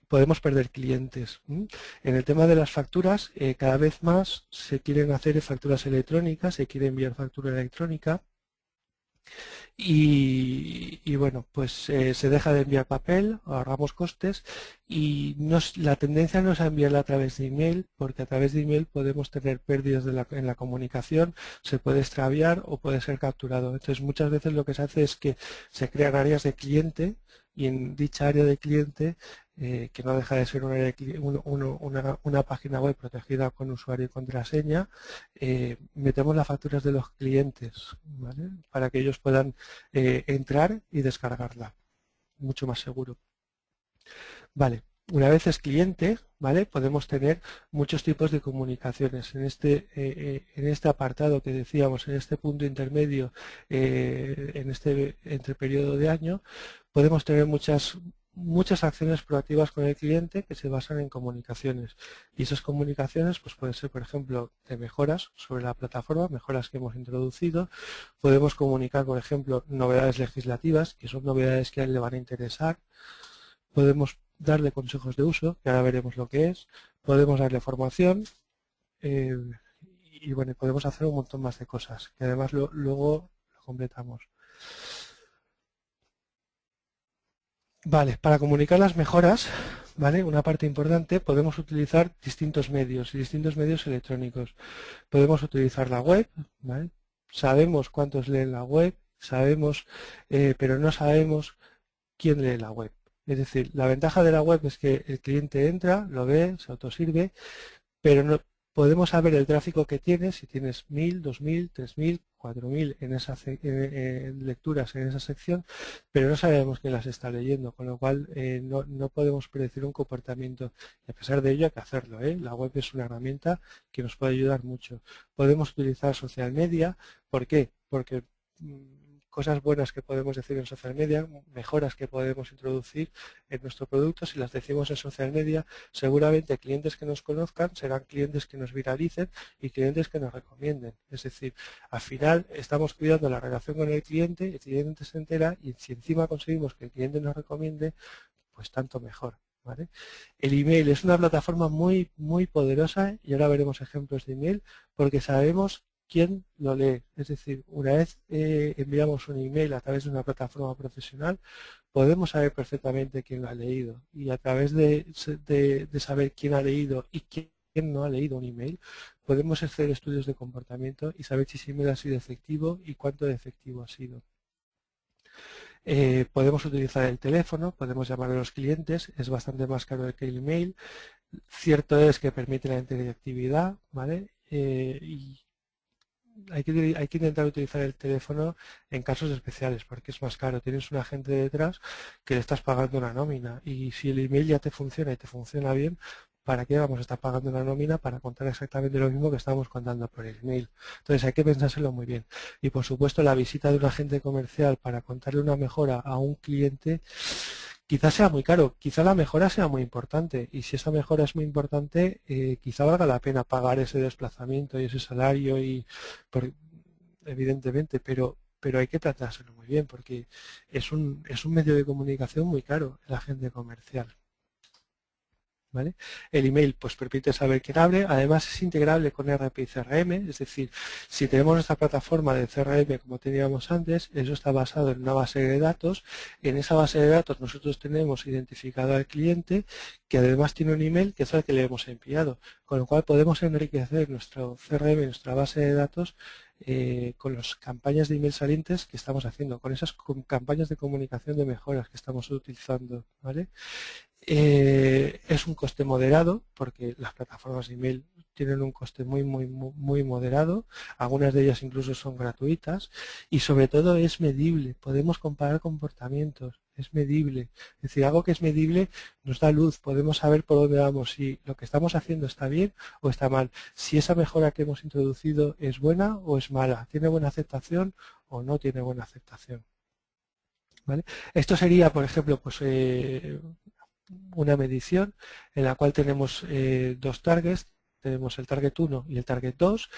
podemos perder clientes. En el tema de las facturas, cada vez más se quieren hacer facturas electrónicas, se quiere enviar factura electrónica. Y bueno, pues se deja de enviar papel, ahorramos costes y la tendencia no es a enviarla a través de email, porque a través de email podemos tener pérdidas en la comunicación, se puede extraviar o puede ser capturado. Entonces muchas veces lo que se hace es que se crean áreas de cliente y en dicha área de cliente, que no deja de ser una página web protegida con usuario y contraseña, metemos las facturas de los clientes, ¿vale? Para que ellos puedan entrar y descargarla, mucho más seguro. Vale, una vez es cliente, ¿vale? Podemos tener muchos tipos de comunicaciones. En este apartado que decíamos, en este punto intermedio, en este entre periodo de año, podemos tener muchas acciones proactivas con el cliente que se basan en comunicaciones. Y esas comunicaciones pues pueden ser, por ejemplo, de mejoras sobre la plataforma, mejoras que hemos introducido. Podemos comunicar, por ejemplo, novedades legislativas, que son novedades que a él le van a interesar. Podemos darle consejos de uso, que ahora veremos lo que es. Podemos darle formación. Y bueno, podemos hacer un montón más de cosas, que además luego lo completamos. Vale, para comunicar las mejoras, ¿vale? Una parte importante, podemos utilizar distintos medios y distintos medios electrónicos. Podemos utilizar la web, ¿vale? Sabemos cuántos leen la web, pero no sabemos quién lee la web. Es decir, la ventaja de la web es que el cliente entra, lo ve, se autosirve, pero no podemos saber el tráfico que tienes, si tienes 1000, 2000, 3000, 4000 en lecturas en esa sección, pero no sabemos quién las está leyendo, con lo cual no podemos predecir un comportamiento. Y a pesar de ello hay que hacerlo, ¿eh? La web es una herramienta que nos puede ayudar mucho. Podemos utilizar social media. ¿Por qué? Porque cosas buenas que podemos decir en social media, mejoras que podemos introducir en nuestro producto, si las decimos en social media, seguramente clientes que nos conozcan serán clientes que nos viralicen y clientes que nos recomienden. Es decir, al final estamos cuidando la relación con el cliente se entera y si encima conseguimos que el cliente nos recomiende, pues tanto mejor, ¿vale? El email es una plataforma muy, muy poderosa y ahora veremos ejemplos de email porque sabemos quién lo lee. Es decir, una vez enviamos un email a través de una plataforma profesional, podemos saber perfectamente quién lo ha leído y a través de saber quién ha leído y quién no ha leído un email, podemos hacer estudios de comportamiento y saber si ese email ha sido efectivo y cuánto de efectivo ha sido. Podemos utilizar el teléfono, podemos llamar a los clientes, es bastante más caro que el email. Cierto es que permite la interactividad, ¿vale? Y hay que intentar utilizar el teléfono en casos especiales porque es más caro. Tienes un agente detrás que le estás pagando una nómina y si el email ya te funciona y te funciona bien, ¿para qué vamos a estar pagando una nómina para contar exactamente lo mismo que estamos contando por el email? Entonces hay que pensárselo muy bien. Y por supuesto la visita de un agente comercial para contarle una mejora a un cliente quizás sea muy caro, quizá la mejora sea muy importante y si esa mejora es muy importante, quizá valga la pena pagar ese desplazamiento y ese salario y evidentemente, pero hay que tratárselo muy bien porque es un medio de comunicación muy caro el agente comercial. ¿Vale? El email pues permite saber quién abre, además es integrable con RP y CRM, es decir, si tenemos nuestra plataforma de CRM como teníamos antes, eso está basado en una base de datos, en esa base de datos nosotros tenemos identificado al cliente que además tiene un email que es el que le hemos enviado, con lo cual podemos enriquecer nuestro CRM, nuestra base de datos con las campañas de email salientes que estamos haciendo, con esas campañas de comunicación de mejoras que estamos utilizando, ¿vale? Es un coste moderado porque las plataformas de email tienen un coste muy moderado, algunas de ellas incluso son gratuitas y sobre todo es medible, podemos comparar comportamientos, es medible, es decir, algo que es medible nos da luz, podemos saber por dónde vamos, si lo que estamos haciendo está bien o está mal, si esa mejora que hemos introducido es buena o es mala, tiene buena aceptación o no tiene buena aceptación. ¿Vale? Esto sería, por ejemplo, pues una medición en la cual tenemos dos targets, tenemos el target 1 y el target 2.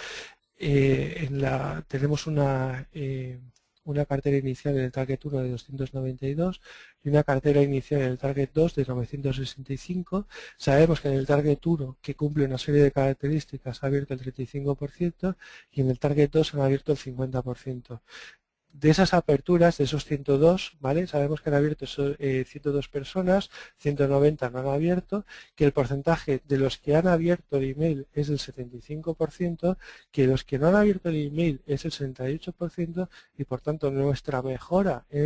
Tenemos una cartera inicial en el target 1 de 292 y una cartera inicial en el target 2 de 965. Sabemos que en el target 1, que cumple una serie de características, ha abierto el 35% y en el target 2 han abierto el 50%. De esas aperturas, de esos 102, ¿vale? Sabemos que han abierto 102 personas, 190 no han abierto, que el porcentaje de los que han abierto el email es del 75%, que los que no han abierto el email es el 68% y por tanto nuestra mejora en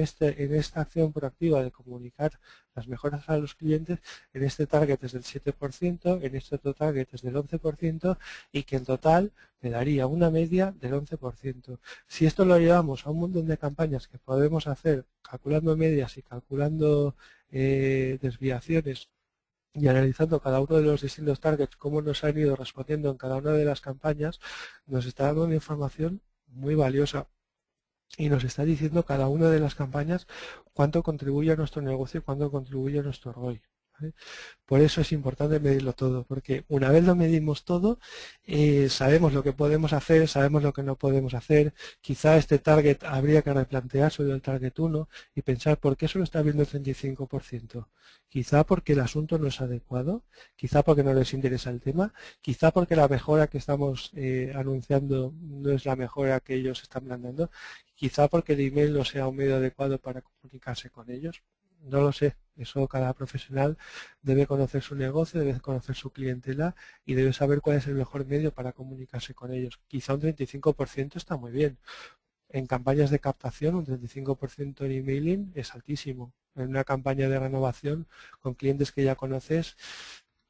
esta acción proactiva de comunicar las mejoras a los clientes en este target es del 7%, en este otro target es del 11% y que en total me daría una media del 11%. Si esto lo llevamos a un montón de campañas que podemos hacer calculando medias y calculando desviaciones y analizando cada uno de los distintos targets, cómo nos han ido respondiendo en cada una de las campañas, nos está dando una información muy valiosa y nos está diciendo cada una de las campañas cuánto contribuye a nuestro negocio y cuánto contribuye a nuestro ROI. ¿Vale? Por eso es importante medirlo todo, porque una vez lo medimos todo, sabemos lo que podemos hacer, sabemos lo que no podemos hacer. Quizá este target habría que replantear sobre el target 1 y pensar por qué solo está viendo el 35%. Quizá porque el asunto no es adecuado, quizá porque no les interesa el tema, quizá porque la mejora que estamos anunciando no es la mejora que ellos están planteando, quizá porque el email no sea un medio adecuado para comunicarse con ellos. No lo sé, eso cada profesional debe conocer su negocio, debe conocer su clientela y debe saber cuál es el mejor medio para comunicarse con ellos. Quizá un 35% está muy bien. En campañas de captación un 35% en emailing es altísimo. En una campaña de renovación con clientes que ya conoces,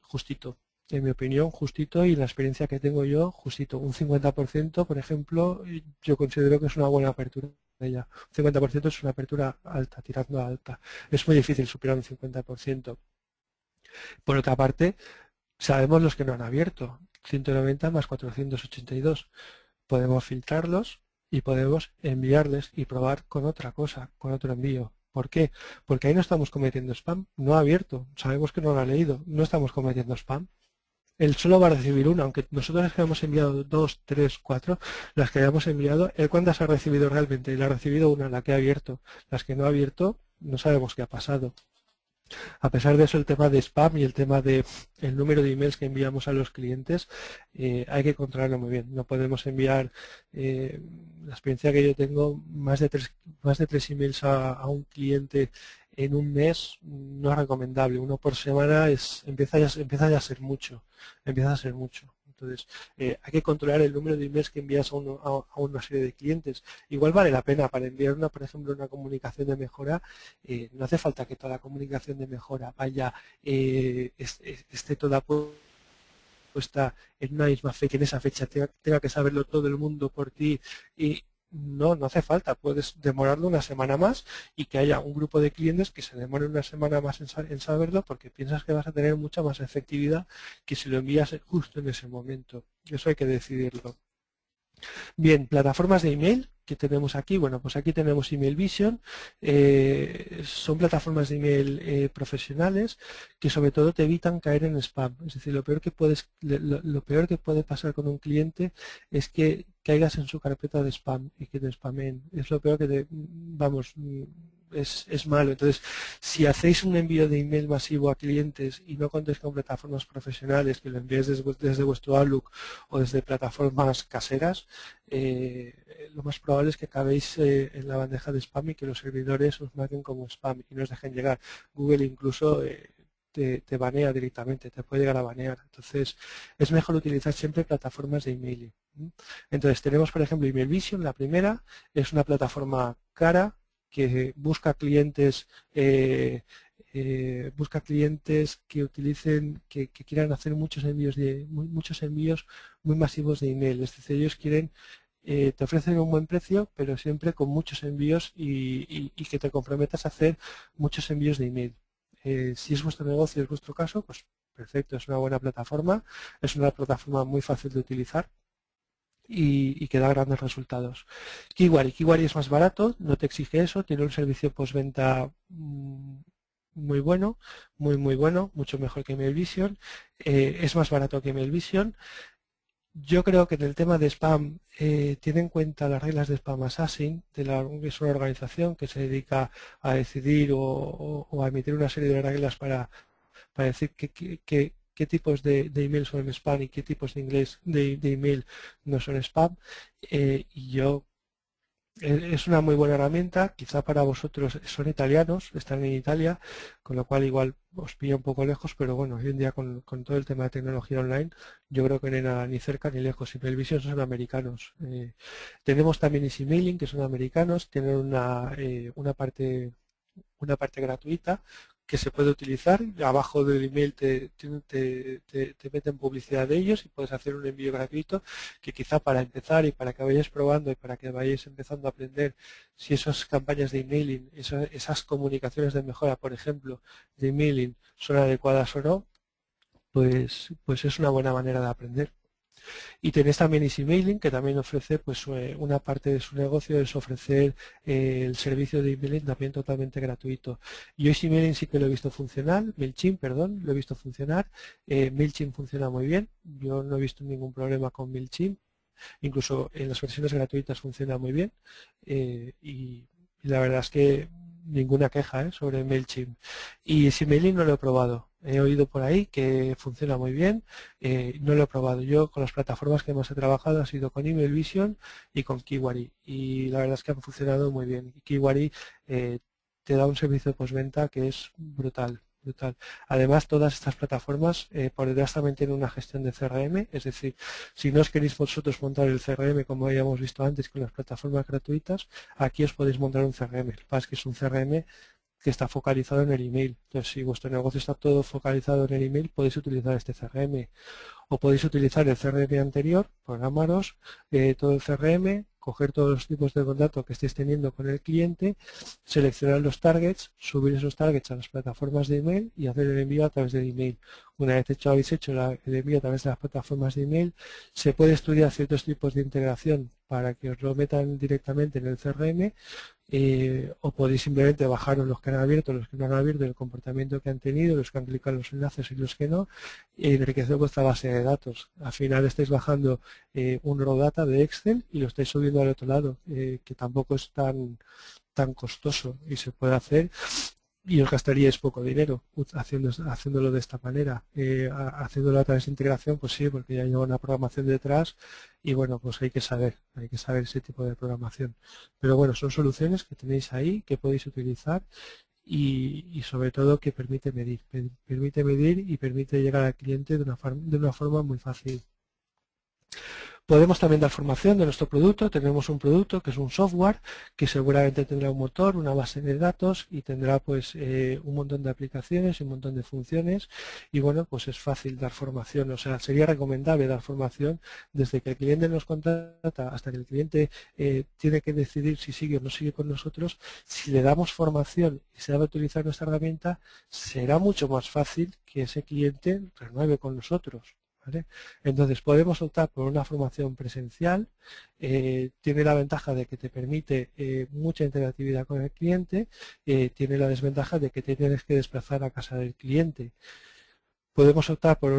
justito. En mi opinión, justito y en la experiencia que tengo yo, justito. Un 50%, por ejemplo, yo considero que es una buena apertura. Un 50% es una apertura alta, tirando a alta. Es muy difícil superar un 50%. Por otra parte, sabemos los que no han abierto. 190 más 482. Podemos filtrarlos y podemos enviarles y probar con otra cosa, con otro envío. ¿Por qué? Porque ahí no estamos cometiendo spam. No ha abierto. Sabemos que no lo ha leído. No estamos cometiendo spam. Él solo va a recibir una, aunque nosotros que hemos enviado 2, 3, 4, las que hayamos enviado, él cuántas ha recibido realmente, él ha recibido una, la que ha abierto, las que no ha abierto no sabemos qué ha pasado. A pesar de eso, el tema de spam y el tema de el número de emails que enviamos a los clientes, hay que controlarlo muy bien. No podemos enviar, la experiencia que yo tengo, más de tres emails a un cliente en un mes no es recomendable. Uno por semana empieza ya a ser mucho. Empieza a ser mucho. Entonces, hay que controlar el número de emails que envías a una serie de clientes. Igual vale la pena para enviar por ejemplo, una comunicación de mejora. No hace falta que toda la comunicación de mejora vaya, esté toda puesta en una misma fecha, que en esa fecha tenga que saberlo todo el mundo por ti. Y no hace falta, puedes demorarlo una semana más y que haya un grupo de clientes que se demore una semana más en saberlo, porque piensas que vas a tener mucha más efectividad que si lo envías justo en ese momento. Eso hay que decidirlo. Bien, plataformas de email que tenemos aquí. Bueno, pues aquí tenemos Email Vision. Son plataformas de email profesionales que sobre todo te evitan caer en spam. Es decir, lo peor que puede pasar con un cliente es que caigas en su carpeta de spam y que te spamen. Es lo peor vamos, es malo. Entonces, si hacéis un envío de email masivo a clientes y no contéis con plataformas profesionales, que lo enviéis desde vuestro Outlook o desde plataformas caseras, lo más probable es que acabéis en la bandeja de spam y que los servidores os marquen como spam y no os dejen llegar. Google incluso te banea directamente, te puede llegar a banear. Entonces, es mejor utilizar siempre plataformas de emailing. Entonces, tenemos, por ejemplo, Email Vision, la primera, es una plataforma cara que busca clientes que utilicen, que quieran hacer muchos envíos muy masivos de email. Es decir, ellos quieren, te ofrecen un buen precio, pero siempre con muchos envíos y que te comprometas a hacer muchos envíos de email. Si es vuestro negocio, es vuestro caso, pues perfecto, es una buena plataforma, es una plataforma muy fácil de utilizar y que da grandes resultados. Kiwari es más barato, no te exige eso, tiene un servicio postventa muy bueno, muy bueno, mucho mejor que Mailvision. Es más barato que Mailvision. Yo creo que en el tema de spam tiene en cuenta las reglas de Spam Assassin, que es una organización que se dedica a decidir o a emitir una serie de reglas para decir qué tipos de email son spam y qué tipos de email no son spam. Y yo Es una muy buena herramienta, quizá para vosotros son italianos, están en Italia, con lo cual igual os pilla un poco lejos, pero bueno, hoy en día con todo el tema de tecnología online, yo creo que no hay nada ni cerca ni lejos. Emailvision son americanos. Tenemos también EasyMailing, que son americanos, tienen una parte gratuita que se puede utilizar. Abajo del email te meten publicidad de ellos y puedes hacer un envío gratuito que quizá para empezar y para que vayáis probando y para que vayáis empezando a aprender si esas campañas de emailing, esas comunicaciones de mejora, por ejemplo, de emailing son adecuadas o no, pues es una buena manera de aprender. Y tenéis también EasyMailing, que también ofrece, pues una parte de su negocio es ofrecer el servicio de emailing también totalmente gratuito. Yo EasyMailing sí que lo he visto funcionar, MailChimp, perdón, lo he visto funcionar. MailChimp funciona muy bien, yo no he visto ningún problema con MailChimp, incluso en las versiones gratuitas funciona muy bien. Y la verdad es que ninguna queja sobre MailChimp. Y EasyMailing no lo he probado. He oído por ahí que funciona muy bien, no lo he probado. Yo con las plataformas que más he trabajado ha sido con Email Vision y con Kiwari, y la verdad es que han funcionado muy bien. Kiwari te da un servicio de postventa que es brutal. Brutal. Además, todas estas plataformas por detrás también tienen una gestión de CRM, es decir, si no os queréis vosotros montar el CRM como habíamos visto antes con las plataformas gratuitas, aquí os podéis montar un CRM. Lo que pasa es que es un CRM que está focalizado en el email. Entonces, si vuestro negocio está todo focalizado en el email, podéis utilizar este CRM. O podéis utilizar el CRM anterior, programaros todo el CRM, coger todos los tipos de contacto que estéis teniendo con el cliente, seleccionar los targets, subir esos targets a las plataformas de email y hacer el envío a través del email. Una vez habéis hecho el envío a través de las plataformas de email, se puede estudiar ciertos tipos de integración para que os lo metan directamente en el CRM, o podéis simplemente bajaros los que han abierto, los que no han abierto, el comportamiento que han tenido, los que han clicado los enlaces y los que no, y enriquecer vuestra base de datos. Al final estáis bajando un raw data de Excel y lo estáis subiendo al otro lado, que tampoco es tan costoso y se puede hacer y os gastaríais poco dinero haciéndolo de esta manera. Haciéndolo a través de integración, pues sí, porque ya lleva una programación detrás y bueno, pues hay que saber ese tipo de programación. Pero bueno, son soluciones que tenéis ahí, que podéis utilizar y sobre todo que permite medir y permite llegar al cliente de una forma muy fácil. Podemos también dar formación de nuestro producto. Tenemos un producto que es un software que seguramente tendrá un motor, una base de datos y tendrá pues un montón de aplicaciones y un montón de funciones y bueno, pues es fácil dar formación. O sea, sería recomendable dar formación desde que el cliente nos contrata hasta que el cliente tiene que decidir si sigue o no sigue con nosotros. Si le damos formación y sabe utilizar nuestra herramienta, será mucho más fácil que ese cliente renueve con nosotros. ¿Vale? Entonces podemos optar por una formación presencial, tiene la ventaja de que te permite mucha interactividad con el cliente, tiene la desventaja de que te tienes que desplazar a casa del cliente. Podemos optar por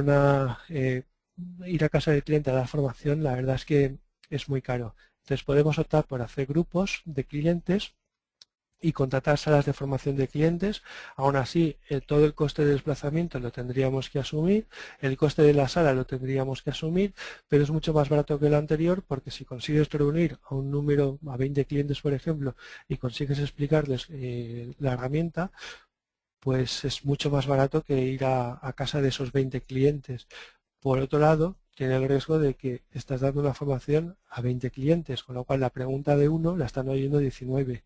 ir a casa del cliente a dar formación, la verdad es que es muy caro. Entonces podemos optar por hacer grupos de clientes y contratar salas de formación de clientes. Aún así, todo el coste de desplazamiento lo tendríamos que asumir, el coste de la sala lo tendríamos que asumir, pero es mucho más barato que lo anterior porque si consigues reunir a 20 clientes, por ejemplo, y consigues explicarles la herramienta, pues es mucho más barato que ir a casa de esos 20 clientes. Por otro lado, tiene el riesgo de que estás dando una formación a 20 clientes, con lo cual la pregunta de uno la están oyendo 19.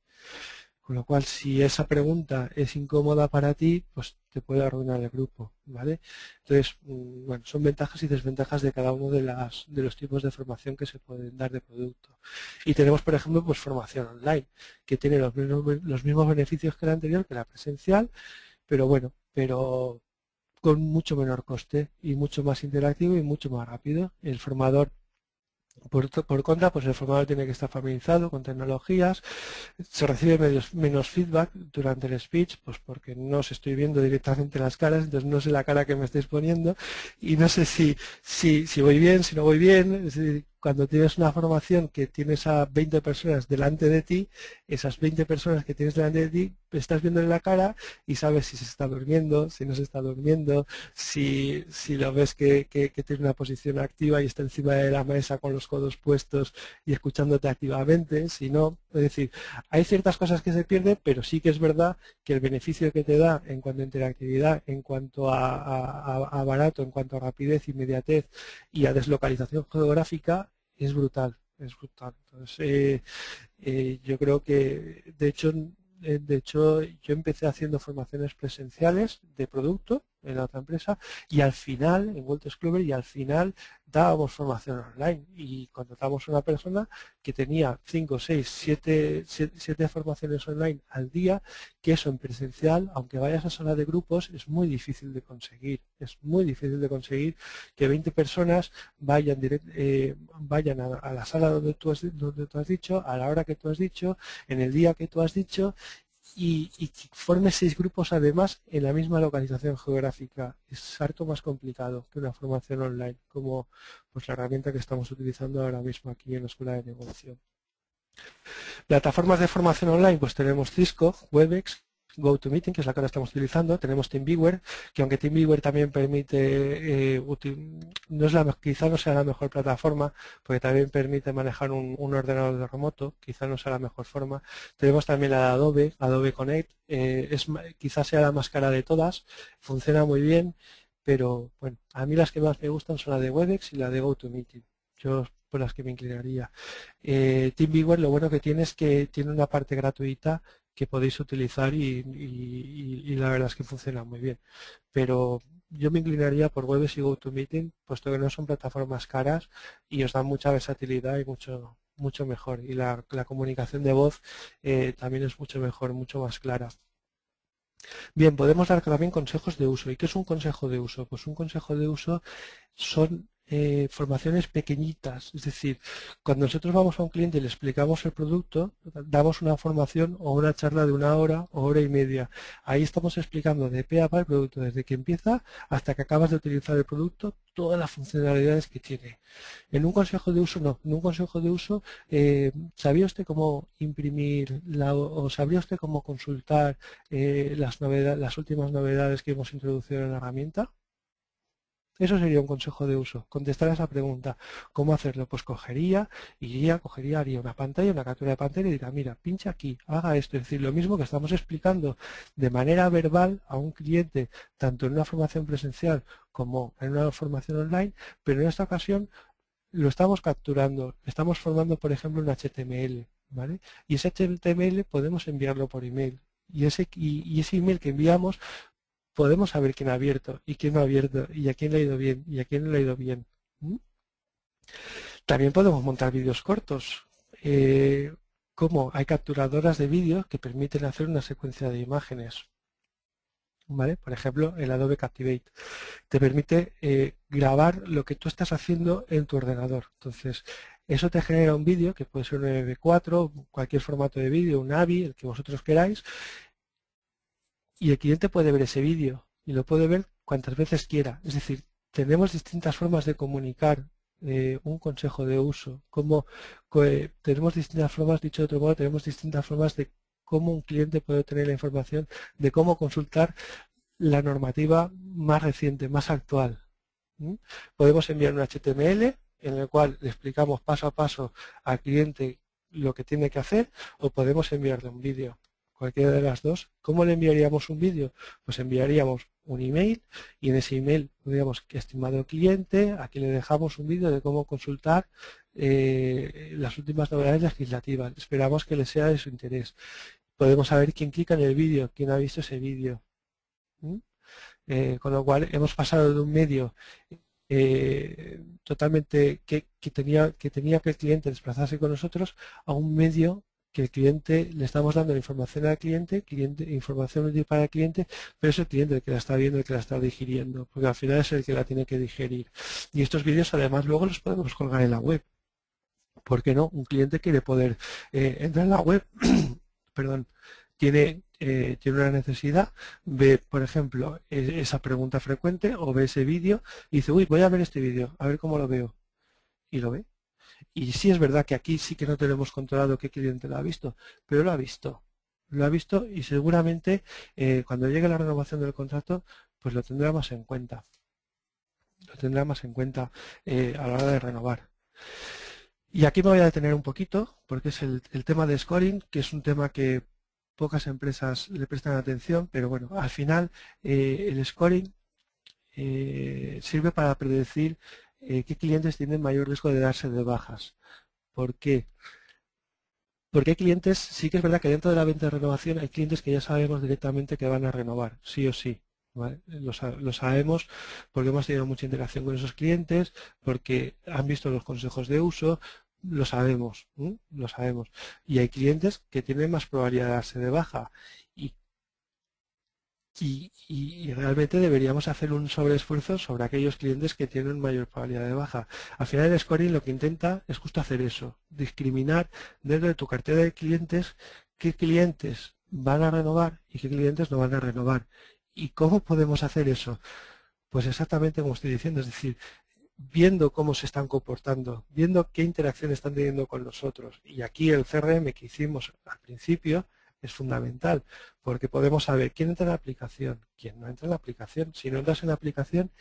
Con lo cual, si esa pregunta es incómoda para ti, pues te puede arruinar el grupo, ¿vale? Entonces, bueno, son ventajas y desventajas de cada uno de los tipos de formación que se pueden dar de producto. Y tenemos, por ejemplo, pues formación online, que tiene los mismos beneficios que la anterior, que la presencial, pero bueno, con mucho menor coste y mucho más interactivo y mucho más rápido. El formador por contra, pues el formador tiene que estar familiarizado con tecnologías, se recibe menos feedback durante el speech, pues porque no os estoy viendo directamente las caras, entonces no sé la cara que me estáis poniendo y no sé si voy bien, si no voy bien. Es decir, cuando tienes una formación que tienes a 20 personas delante de ti, esas 20 personas que tienes delante de ti, estás viendo en la cara y sabes si se está durmiendo, si no se está durmiendo, si lo ves que tiene una posición activa y está encima de la mesa con los codos puestos y escuchándote activamente, si no, es decir, hay ciertas cosas que se pierden, pero sí que es verdad que el beneficio que te da en cuanto a interactividad, en cuanto a barato, en cuanto a rapidez, inmediatez y a deslocalización geográfica es brutal, es brutal. Entonces, yo creo que, de hecho, yo empecé haciendo formaciones presenciales de producto en la otra empresa y al final, en Wolters Kluwer, y al final dábamos formación online y contratamos a una persona que tenía 5, 6, 7 formaciones online al día, que eso en presencial, aunque vayas a sala de grupos, es muy difícil de conseguir. Es muy difícil de conseguir que 20 personas vayan a la sala donde tú has dicho, a la hora que tú has dicho, en el día que tú has dicho, y que forme 6 grupos además en la misma localización geográfica. Es harto más complicado que una formación online, como pues la herramienta que estamos utilizando ahora mismo aquí en la Escuela de Negocio. Plataformas de formación online, pues tenemos Cisco, Webex, GoToMeeting, que es la que ahora estamos utilizando, tenemos TeamViewer, que aunque TeamViewer también permite, quizá no sea la mejor plataforma, porque también permite manejar un ordenador de remoto, quizá no sea la mejor forma. Tenemos también la de Adobe Connect, quizás sea la más cara de todas, funciona muy bien, pero bueno, a mí las que más me gustan son la de Webex y la de GoToMeeting. Yo por las que me inclinaría. TeamViewer lo bueno que tiene es que tiene una parte gratuita que podéis utilizar y la verdad es que funciona muy bien. Pero yo me inclinaría por Webex y GoToMeeting, puesto que no son plataformas caras y os dan mucha versatilidad y mucho mejor. Y la comunicación de voz también es mucho mejor, mucho más clara. Bien, podemos dar también consejos de uso. ¿Y qué es un consejo de uso? Pues un consejo de uso son formaciones pequeñitas, es decir, cuando nosotros vamos a un cliente y le explicamos el producto, damos una formación o una charla de 1 hora o hora y media. Ahí estamos explicando de pe a pa el producto, desde que empieza hasta que acabas de utilizar el producto, todas las funcionalidades que tiene. En un consejo de uso no, en un consejo de uso, ¿sabía usted cómo imprimir o sabría usted cómo consultar las últimas novedades que hemos introducido en la herramienta? Eso sería un consejo de uso, contestar a esa pregunta. ¿Cómo hacerlo? Pues haría una pantalla, una captura de pantalla y diría, mira, pincha aquí, haga esto. Es decir, lo mismo que estamos explicando de manera verbal a un cliente, tanto en una formación presencial como en una formación online, pero en esta ocasión lo estamos capturando, estamos formando, por ejemplo, un HTML, ¿vale? Y ese HTML podemos enviarlo por email. Y ese email que enviamos podemos saber quién ha abierto y quién no ha abierto y a quién le ha ido bien y a quién no le ha ido bien. ¿Mm? También podemos montar vídeos cortos. Como hay capturadoras de vídeo que permiten hacer una secuencia de imágenes. ¿Vale? Por ejemplo, el Adobe Captivate te permite grabar lo que tú estás haciendo en tu ordenador. Entonces, eso te genera un vídeo que puede ser un MP4, cualquier formato de vídeo, un AVI, el que vosotros queráis, y el cliente puede ver ese vídeo y lo puede ver cuantas veces quiera. Es decir, tenemos distintas formas de comunicar un consejo de uso. Tenemos distintas formas, dicho de otro modo, tenemos distintas formas de cómo un cliente puede obtener la información, de cómo consultar la normativa más reciente, más actual. ¿Mm? Podemos enviar un HTML en el cual le explicamos paso a paso al cliente lo que tiene que hacer, o podemos enviarle un vídeo. Cualquiera de las dos. ¿Cómo le enviaríamos un vídeo? Pues enviaríamos un email y en ese email diríamos que estimado cliente, aquí le dejamos un vídeo de cómo consultar las últimas novedades legislativas. Esperamos que le sea de su interés. Podemos saber quién clica en el vídeo, quién ha visto ese vídeo. Con lo cual hemos pasado de un medio totalmente que tenía que el cliente desplazarse con nosotros a un medio que el cliente le estamos dando la información al cliente, información útil para el cliente, pero es el cliente el que la está viendo, el que la está digiriendo, porque al final es el que la tiene que digerir. Y estos vídeos además luego los podemos colgar en la web. ¿Por qué no? Un cliente quiere poder entrar en la web, perdón, tiene una necesidad, ve, por ejemplo, esa pregunta frecuente o ve ese vídeo y dice, uy, voy a ver este vídeo, a ver cómo lo veo. Y lo ve. Y sí es verdad que aquí sí que no tenemos controlado qué cliente lo ha visto, pero lo ha visto. Lo ha visto y seguramente cuando llegue la renovación del contrato, pues lo tendrá más en cuenta. Lo tendrá más en cuenta a la hora de renovar. Y aquí me voy a detener un poquito, porque es el tema de scoring, que es un tema que pocas empresas le prestan atención, pero bueno, al final el scoring sirve para predecir qué clientes tienen mayor riesgo de darse de bajas. ¿Por qué? Porque hay clientes, sí que es verdad que dentro de la venta de renovación hay clientes que ya sabemos directamente que van a renovar, sí o sí. ¿Vale? Lo sabemos porque hemos tenido mucha interacción con esos clientes, porque han visto los consejos de uso, lo sabemos, lo sabemos. Y hay clientes que tienen más probabilidad de darse de baja y realmente deberíamos hacer un sobreesfuerzo sobre aquellos clientes que tienen mayor probabilidad de baja. Al final el scoring lo que intenta es justo hacer eso, discriminar dentro de tu cartera de clientes qué clientes van a renovar y qué clientes no van a renovar. ¿Y cómo podemos hacer eso? Pues exactamente como estoy diciendo, es decir, viendo cómo se están comportando, viendo qué interacción están teniendo con nosotros. Y aquí el CRM que hicimos al principio es fundamental, porque podemos saber quién entra en la aplicación, quién no entra en la aplicación. Si no entras en la aplicación,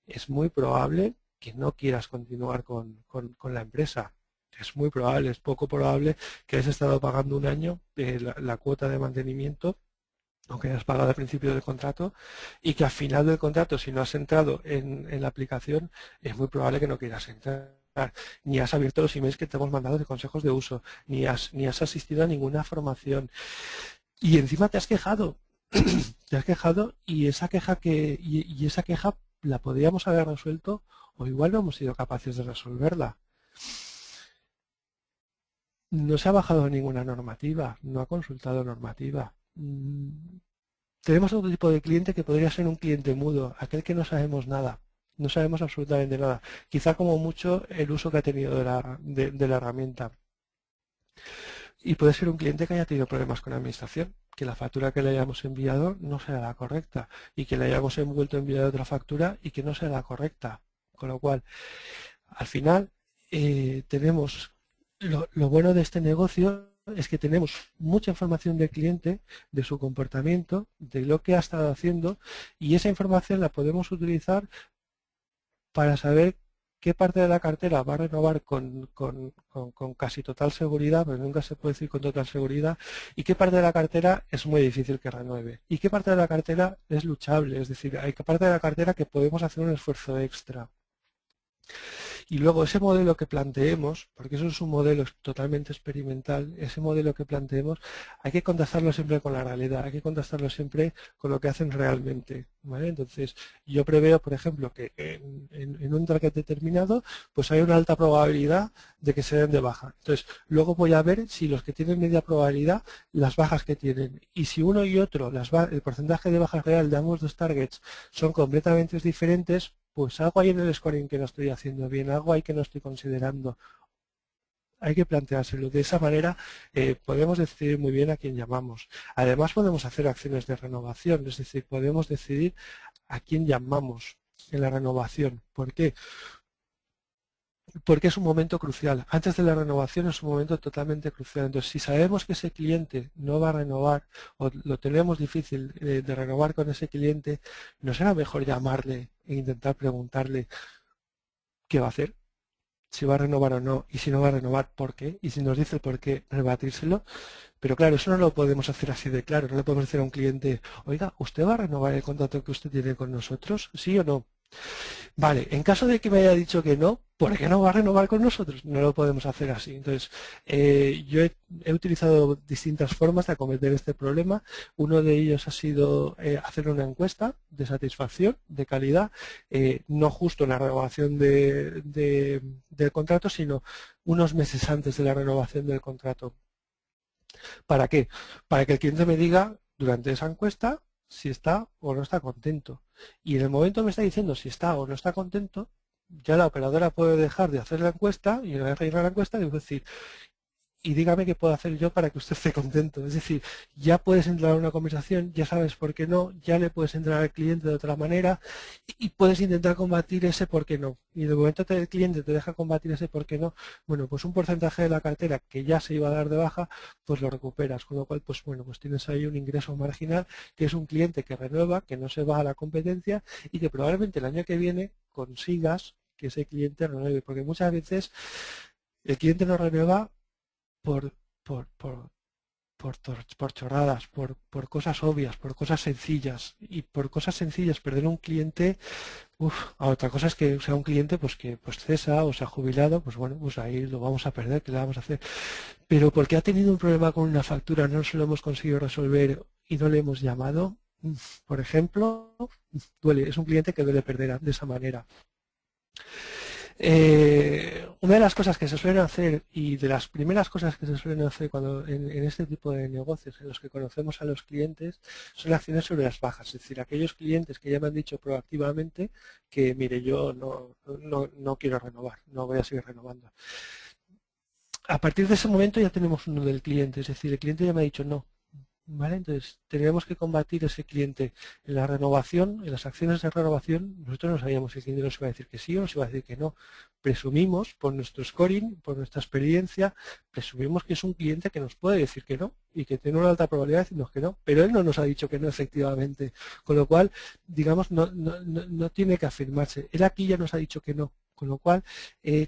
es muy probable que no quieras continuar con la empresa. Es muy probable, es poco probable que hayas estado pagando un año la cuota de mantenimiento, aunque hayas pagado al principio del contrato, y que al final del contrato, si no has entrado en la aplicación, es muy probable que no quieras entrar. Ni has abierto los emails que te hemos mandado de consejos de uso, ni has asistido a ninguna formación. Y encima te has quejado. Te has quejado y esa queja la podríamos haber resuelto o igual no hemos sido capaces de resolverla. No se ha bajado ninguna normativa, no ha consultado normativa. Tenemos otro tipo de cliente que podría ser un cliente mudo, aquel que no sabemos nada. No sabemos absolutamente nada. Quizá como mucho el uso que ha tenido de la herramienta. Y puede ser un cliente que haya tenido problemas con la administración, que la factura que le hayamos enviado no sea la correcta y que le hayamos envuelto enviado otra factura y que no sea la correcta. Con lo cual, al final, tenemos lo bueno de este negocio es que tenemos mucha información del cliente, de su comportamiento, de lo que ha estado haciendo, y esa información la podemos utilizar para saber qué parte de la cartera va a renovar con casi total seguridad, pero nunca se puede decir con total seguridad, y qué parte de la cartera es muy difícil que renueve, y qué parte de la cartera es luchable, es decir, hay parte de la cartera que podemos hacer un esfuerzo extra. Y luego ese modelo que planteemos, porque eso es un modelo totalmente experimental, ese modelo que planteemos hay que contrastarlo siempre con la realidad, hay que contrastarlo siempre con lo que hacen realmente, ¿vale? Entonces yo preveo, por ejemplo, que en un target determinado pues hay una alta probabilidad de que se den de baja. Entonces luego voy a ver si los que tienen media probabilidad, las bajas que tienen. Y si uno y otro, el porcentaje de bajas real de ambos dos targets son completamente diferentes, pues algo hay en el scoring que no estoy haciendo bien, algo hay que no estoy considerando. Hay que planteárselo. De esa manera podemos decidir muy bien a quién llamamos. Además podemos hacer acciones de renovación, es decir, podemos decidir a quién llamamos en la renovación. ¿Por qué? Porque es un momento crucial. Antes de la renovación es un momento totalmente crucial. Entonces, si sabemos que ese cliente no va a renovar o lo tenemos difícil de renovar con ese cliente, ¿no será mejor llamarle e intentar preguntarle qué va a hacer? Si va a renovar o no, y si no va a renovar, ¿por qué? Y si nos dice por qué, rebatírselo. Pero claro, eso no lo podemos hacer así de claro. No le podemos decir a un cliente, oiga, ¿usted va a renovar el contrato que usted tiene con nosotros? ¿Sí o no? Vale, en caso de que me haya dicho que no, ¿por qué no va a renovar con nosotros? No lo podemos hacer así. Entonces, yo he utilizado distintas formas de acometer este problema. Uno de ellos ha sido hacer una encuesta de satisfacción, de calidad, no justo en la renovación del contrato, sino unos meses antes de la renovación del contrato. ¿Para qué? Para que el cliente me diga durante esa encuesta si está o no está contento. Y en el momento me está diciendo si está o no está contento, ya la operadora puede dejar de hacer la encuesta y una vez rellenar la encuesta, decir, y dígame qué puedo hacer yo para que usted esté contento. Es decir, ya puedes entrar a una conversación, ya sabes por qué no, ya le puedes entrar al cliente de otra manera y puedes intentar combatir ese por qué no. Y de momento el cliente te deja combatir ese por qué no, bueno, pues un porcentaje de la cartera que ya se iba a dar de baja, pues lo recuperas. Con lo cual, pues bueno, pues tienes ahí un ingreso marginal que es un cliente que renueva, que no se va a la competencia y que probablemente el año que viene consigas que ese cliente renueve. Porque muchas veces el cliente no renueva por, por, por, por chorradas, por cosas obvias, por cosas sencillas. Y por cosas sencillas perder un cliente, a otra cosa es que sea un cliente pues que pues cesa o se ha jubilado, pues bueno, pues ahí lo vamos a perder, ¿qué le vamos a hacer? Pero porque ha tenido un problema con una factura, no se lo hemos conseguido resolver y no le hemos llamado, por ejemplo, duele, es un cliente que duele perder de esa manera. Una de las cosas que se suelen hacer y de las primeras cosas que se suelen hacer cuando en este tipo de negocios en los que conocemos a los clientes son acciones sobre las bajas, es decir, aquellos clientes que ya me han dicho proactivamente que mire, yo no quiero renovar, no voy a seguir renovando. A partir de ese momento ya tenemos uno del cliente, es decir, el cliente ya me ha dicho no. ¿Vale? Entonces, tenemos que combatir ese cliente en la renovación, en las acciones de renovación. Nosotros no sabíamos si el cliente nos iba a decir que sí o nos iba a decir que no. Presumimos, por nuestro scoring, por nuestra experiencia, presumimos que es un cliente que nos puede decir que no y que tiene una alta probabilidad de decirnos que no, pero él no nos ha dicho que no efectivamente. Con lo cual, digamos, no tiene que afirmarse. Él aquí ya nos ha dicho que no. Con lo cual,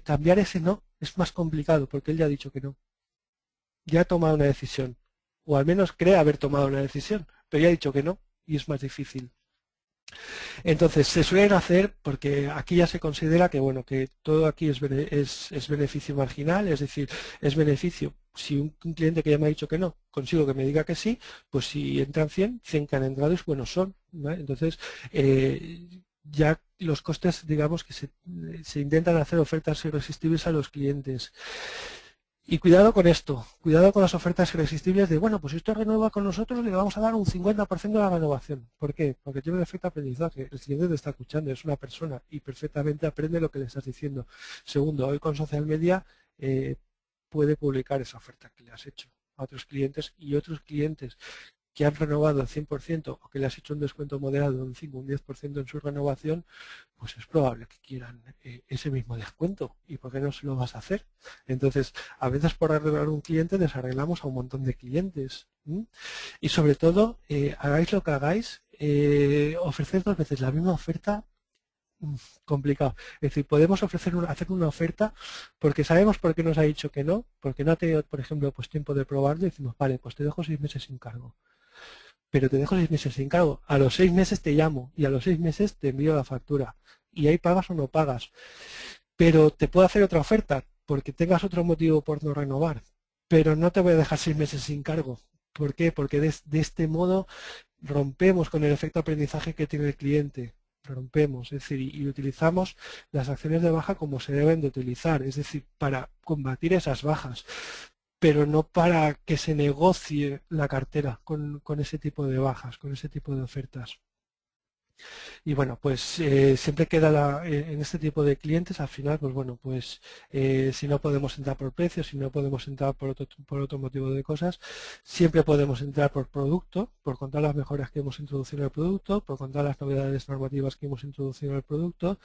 cambiar ese no es más complicado porque él ya ha dicho que no. Ya ha tomado una decisión. O al menos cree haber tomado una decisión, pero ya ha dicho que no y es más difícil. Entonces se suelen hacer porque aquí ya se considera que bueno que todo aquí es beneficio marginal, es decir, es beneficio. Si un cliente que ya me ha dicho que no, consigo que me diga que sí, pues si entran 100 que han entrado es buenos son. ¿Vale? Entonces ya los costes, digamos que se intentan hacer ofertas irresistibles a los clientes. Y cuidado con esto, cuidado con las ofertas irresistibles de, bueno, pues si usted renueva con nosotros le vamos a dar un 50% de la renovación. ¿Por qué? Porque tiene un efecto aprendizaje. El cliente te está escuchando, es una persona y perfectamente aprende lo que le estás diciendo. Segundo, hoy con social media puede publicar esa oferta que le has hecho a otros clientes y otros clientes que han renovado al 100% o que le has hecho un descuento moderado de un 5 o un 10% en su renovación, pues es probable que quieran ese mismo descuento. ¿Y por qué no se lo vas a hacer? Entonces, a veces por arreglar un cliente desarreglamos a un montón de clientes. Y sobre todo, hagáis lo que hagáis, ofrecer 2 veces la misma oferta, complicado. Es decir, podemos hacer una oferta porque sabemos por qué nos ha dicho que no, porque no ha tenido, por ejemplo, pues tiempo de probarlo y decimos, vale, pues te dejo 6 meses sin cargo. Pero te dejo 6 meses sin cargo. A los 6 meses te llamo y a los 6 meses te envío la factura. Y ahí pagas o no pagas. Pero te puedo hacer otra oferta porque tengas otro motivo por no renovar. Pero no te voy a dejar 6 meses sin cargo. ¿Por qué? Porque de este modo rompemos con el efecto aprendizaje que tiene el cliente. Rompemos, es decir, y utilizamos las acciones de baja como se deben de utilizar, es decir, para combatir esas bajas, pero no para que se negocie la cartera con ese tipo de bajas, con ese tipo de ofertas. Y bueno, pues siempre queda en este tipo de clientes, al final, pues bueno, pues si no podemos entrar por precio, si no podemos entrar por otro motivo de cosas, siempre podemos entrar por producto, por contar las mejoras que hemos introducido en el producto, por contar las novedades normativas que hemos introducido en el producto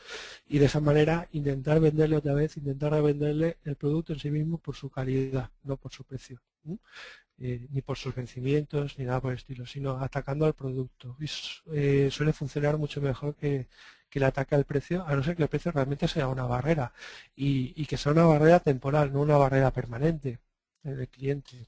y de esa manera intentar venderle otra vez, intentar revenderle el producto en sí mismo por su calidad, no por su precio. Ni por sus vencimientos ni nada por el estilo, sino atacando al producto. Y suele funcionar mucho mejor que el ataque al precio, a no ser que el precio realmente sea una barrera y que sea una barrera temporal, no una barrera permanente del cliente.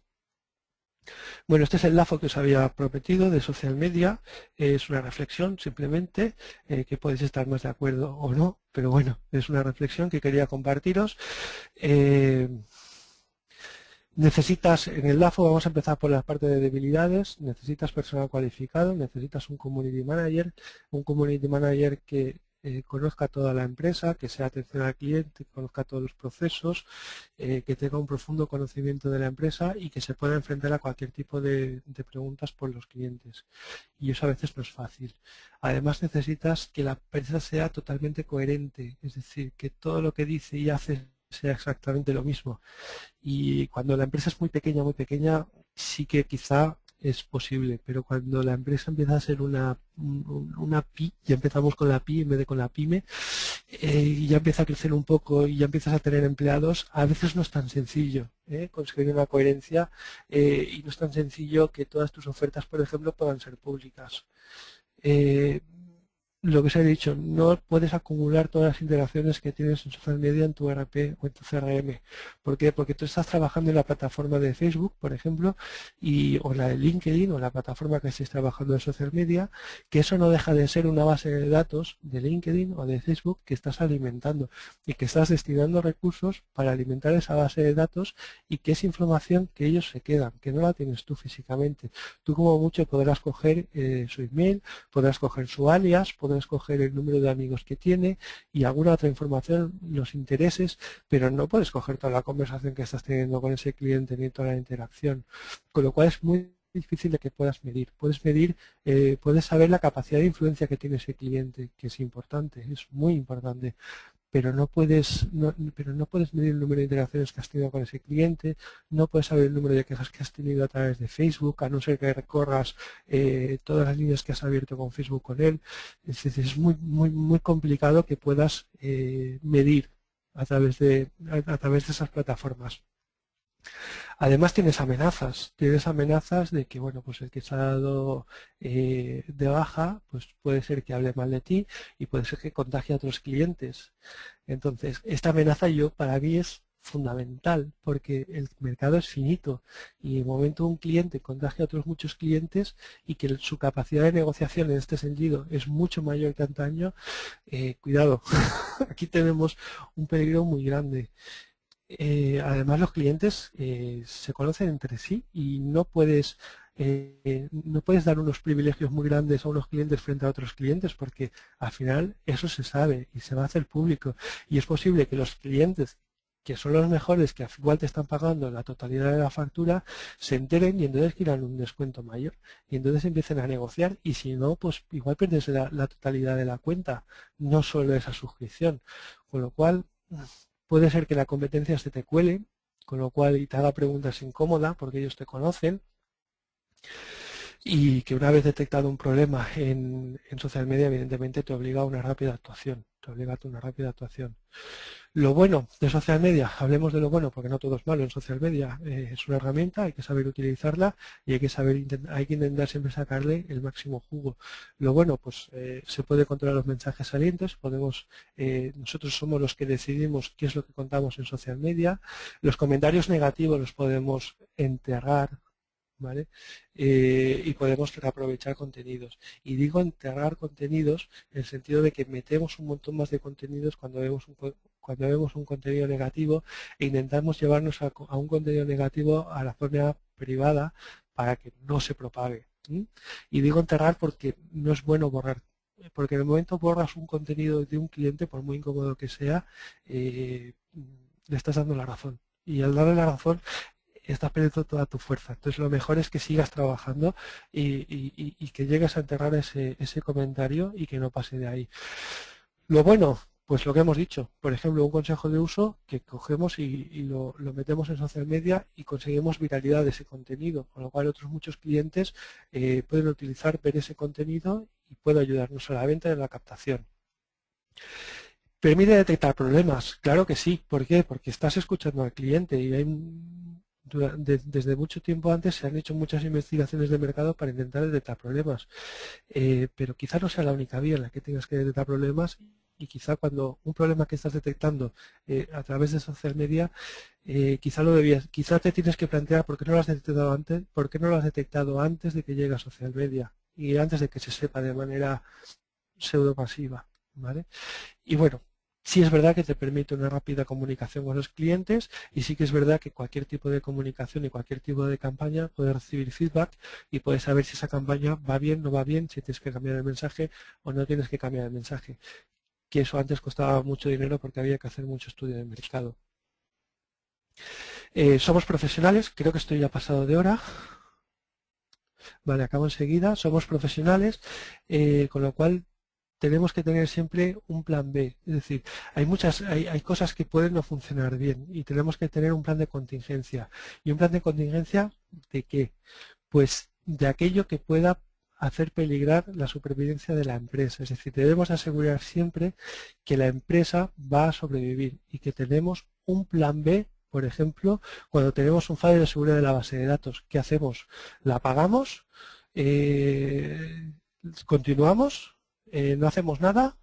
Bueno, este es el lazo que os había prometido de social media, es una reflexión simplemente, que podéis estar más de acuerdo o no, pero bueno, es una reflexión que quería compartiros. Necesitas, en el LAFO vamos a empezar por la parte de debilidades, necesitas personal cualificado, necesitas un community manager que conozca toda la empresa, que sea atención al cliente, que conozca todos los procesos, que tenga un profundo conocimiento de la empresa y que se pueda enfrentar a cualquier tipo de preguntas por los clientes. Y eso a veces no es fácil. Además necesitas que la empresa sea totalmente coherente, es decir, que todo lo que dice y hace sea exactamente lo mismo. Y cuando la empresa es muy pequeña, sí que quizá es posible, pero cuando la empresa empieza a ser una PI, ya empezamos con la PI en vez de con la PYME, y ya empieza a crecer un poco y ya empiezas a tener empleados, a veces no es tan sencillo conseguir una coherencia y no es tan sencillo que todas tus ofertas, por ejemplo, puedan ser públicas. Lo que os he dicho, no puedes acumular todas las interacciones que tienes en social media en tu ERP o en tu CRM. ¿Por qué? Porque tú estás trabajando en la plataforma de Facebook, por ejemplo, o la de LinkedIn o la plataforma que estés trabajando en social media, que eso no deja de ser una base de datos de LinkedIn o de Facebook que estás alimentando y que estás destinando recursos para alimentar esa base de datos y que es información que ellos se quedan, que no la tienes tú físicamente. Tú como mucho podrás coger su email, podrás coger su alias, podrás coger el número de amigos que tiene y alguna otra información, los intereses, pero no puedes coger toda la conversación que estás teniendo con ese cliente ni toda la interacción, con lo cual es muy difícil de que puedas medir. Puedes saber la capacidad de influencia que tiene ese cliente, que es importante, es muy importante, pero no puedes medir el número de interacciones que has tenido con ese cliente, no puedes saber el número de quejas que has tenido a través de Facebook, a no ser que recorras todas las líneas que has abierto con Facebook con él. Es decir, es muy complicado que puedas medir a través de esas plataformas. Además tienes amenazas de que, bueno, pues el que se ha dado de baja, pues puede ser que hable mal de ti y puede ser que contagie a otros clientes. Entonces, esta amenaza para mí es fundamental porque el mercado es finito y en el momento un cliente contagia a otros muchos clientes y que su capacidad de negociación en este sentido es mucho mayor que antaño, cuidado, aquí tenemos un peligro muy grande. Además los clientes se conocen entre sí y no puedes dar unos privilegios muy grandes a unos clientes frente a otros clientes porque al final eso se sabe y se va a hacer público y es posible que los clientes que son los mejores, que igual te están pagando la totalidad de la factura, se enteren y entonces quieran un descuento mayor. Y entonces empiecen a negociar y si no, pues igual pierdes la totalidad de la cuenta, no solo esa suscripción. Con lo cual, puede ser que la competencia se te cuele, con lo cual y te haga preguntas incómodas porque ellos te conocen. Y que una vez detectado un problema en social media, evidentemente te obliga a una rápida actuación. Te obliga a una rápida actuación. Lo bueno de social media, hablemos de lo bueno porque no todo es malo en social media, es una herramienta, hay que saber utilizarla y hay que intentar siempre sacarle el máximo jugo. Lo bueno, pues se puede controlar los mensajes salientes, nosotros somos los que decidimos qué es lo que contamos en social media, los comentarios negativos los podemos enterrar, ¿vale? Y podemos aprovechar contenidos. Y digo enterrar contenidos en el sentido de que metemos un montón más de contenidos cuando vemos un contenido negativo e intentamos llevarnos a un contenido negativo a la zona privada para que no se propague. Y digo enterrar porque no es bueno borrar. Porque en el momento borras un contenido de un cliente, por muy incómodo que sea, le estás dando la razón. Y al darle la razón, estás perdiendo toda tu fuerza. Entonces lo mejor es que sigas trabajando y que llegues a enterrar ese comentario y que no pase de ahí. Lo bueno, pues lo que hemos dicho, por ejemplo, un consejo de uso que cogemos y lo metemos en social media y conseguimos viralidad de ese contenido, con lo cual otros muchos clientes pueden utilizar, ver ese contenido y puede ayudarnos a la venta y a la captación. ¿Permite detectar problemas? Claro que sí. ¿Por qué? Porque estás escuchando al cliente y desde mucho tiempo antes se han hecho muchas investigaciones de mercado para intentar detectar problemas, pero quizá no sea la única vía en la que tengas que detectar problemas y quizá cuando un problema que estás detectando a través de social media, quizá te tienes que plantear por qué no lo has detectado antes, por qué no lo has detectado antes de que llegue a social media y antes de que se sepa de manera pseudo-masiva, ¿vale? Y bueno, sí es verdad que te permite una rápida comunicación con los clientes y sí que es verdad que cualquier tipo de comunicación y cualquier tipo de campaña puede recibir feedback y puedes saber si esa campaña va bien, no va bien, si tienes que cambiar el mensaje o no tienes que cambiar el mensaje. Que eso antes costaba mucho dinero porque había que hacer mucho estudio de mercado. Somos profesionales, creo que estoy ya pasado de hora. Vale, acabo enseguida. Somos profesionales, con lo cual tenemos que tener siempre un plan B. Es decir, hay cosas que pueden no funcionar bien y tenemos que tener un plan de contingencia. ¿Y un plan de contingencia de qué? Pues de aquello que pueda hacer peligrar la supervivencia de la empresa. Es decir, debemos asegurar siempre que la empresa va a sobrevivir y que tenemos un plan B. Por ejemplo, cuando tenemos un fallo de seguridad de la base de datos, ¿qué hacemos? ¿La apagamos? ¿Continuamos? ¿No hacemos nada?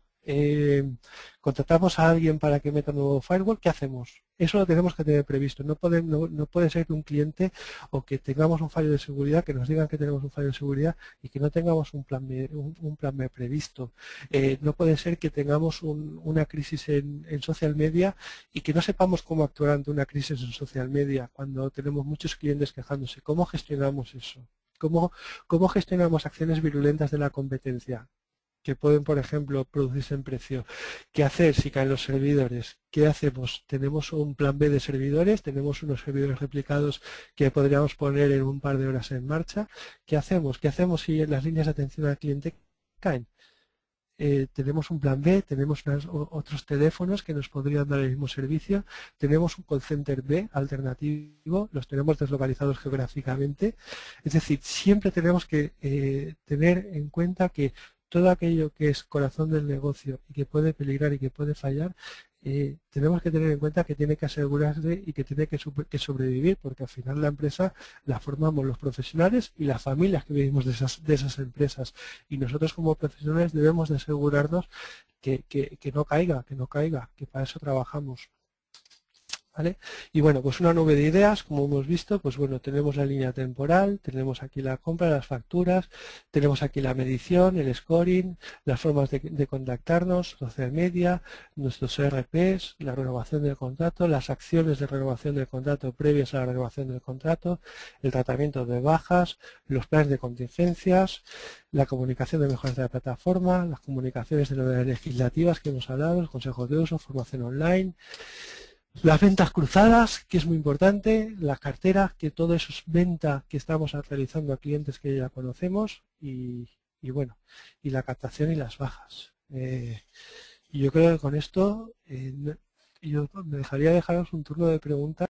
¿Contratamos a alguien para que meta un nuevo firewall? ¿Qué hacemos? Eso lo tenemos que tener previsto. No puede ser que un cliente o que tengamos un fallo de seguridad, que nos digan que tenemos un fallo de seguridad y que no tengamos un plan B previsto. No puede ser que tengamos una crisis en social media y que no sepamos cómo actuar ante una crisis en social media cuando tenemos muchos clientes quejándose. ¿Cómo gestionamos eso? ¿Cómo gestionamos acciones virulentas de la competencia que pueden, por ejemplo, producirse en precio? ¿Qué hacer si caen los servidores? ¿Qué hacemos? ¿Tenemos un plan B de servidores? ¿Tenemos unos servidores replicados que podríamos poner en un par de horas en marcha? ¿Qué hacemos? ¿Qué hacemos si las líneas de atención al cliente caen? Tenemos un plan B, tenemos otros teléfonos que nos podrían dar el mismo servicio, tenemos un call center B alternativo, los tenemos deslocalizados geográficamente. Es decir, siempre tenemos que tener en cuenta que todo aquello que es corazón del negocio y que puede peligrar y que puede fallar, tenemos que tener en cuenta que tiene que asegurarse y que tiene que sobrevivir, porque al final la empresa la formamos los profesionales y las familias que vivimos de esas empresas. Y nosotros como profesionales debemos de asegurarnos que no caiga, que para eso trabajamos. ¿Vale? Y bueno, pues una nube de ideas, como hemos visto, pues bueno, tenemos la línea temporal, tenemos aquí la compra, las facturas, tenemos aquí la medición, el scoring, las formas de contactarnos, social media, nuestros ERPs, la renovación del contrato, las acciones de renovación del contrato previas a la renovación del contrato, el tratamiento de bajas, los planes de contingencias, la comunicación de mejoras de la plataforma, las comunicaciones de novedades legislativas que hemos hablado, los consejos de uso, formación online. Las ventas cruzadas, que es muy importante, las carteras, que todo eso es venta que estamos realizando a clientes que ya conocemos y bueno, y la captación y las bajas. Y yo creo que con esto yo me dejaría dejaros un turno de preguntas.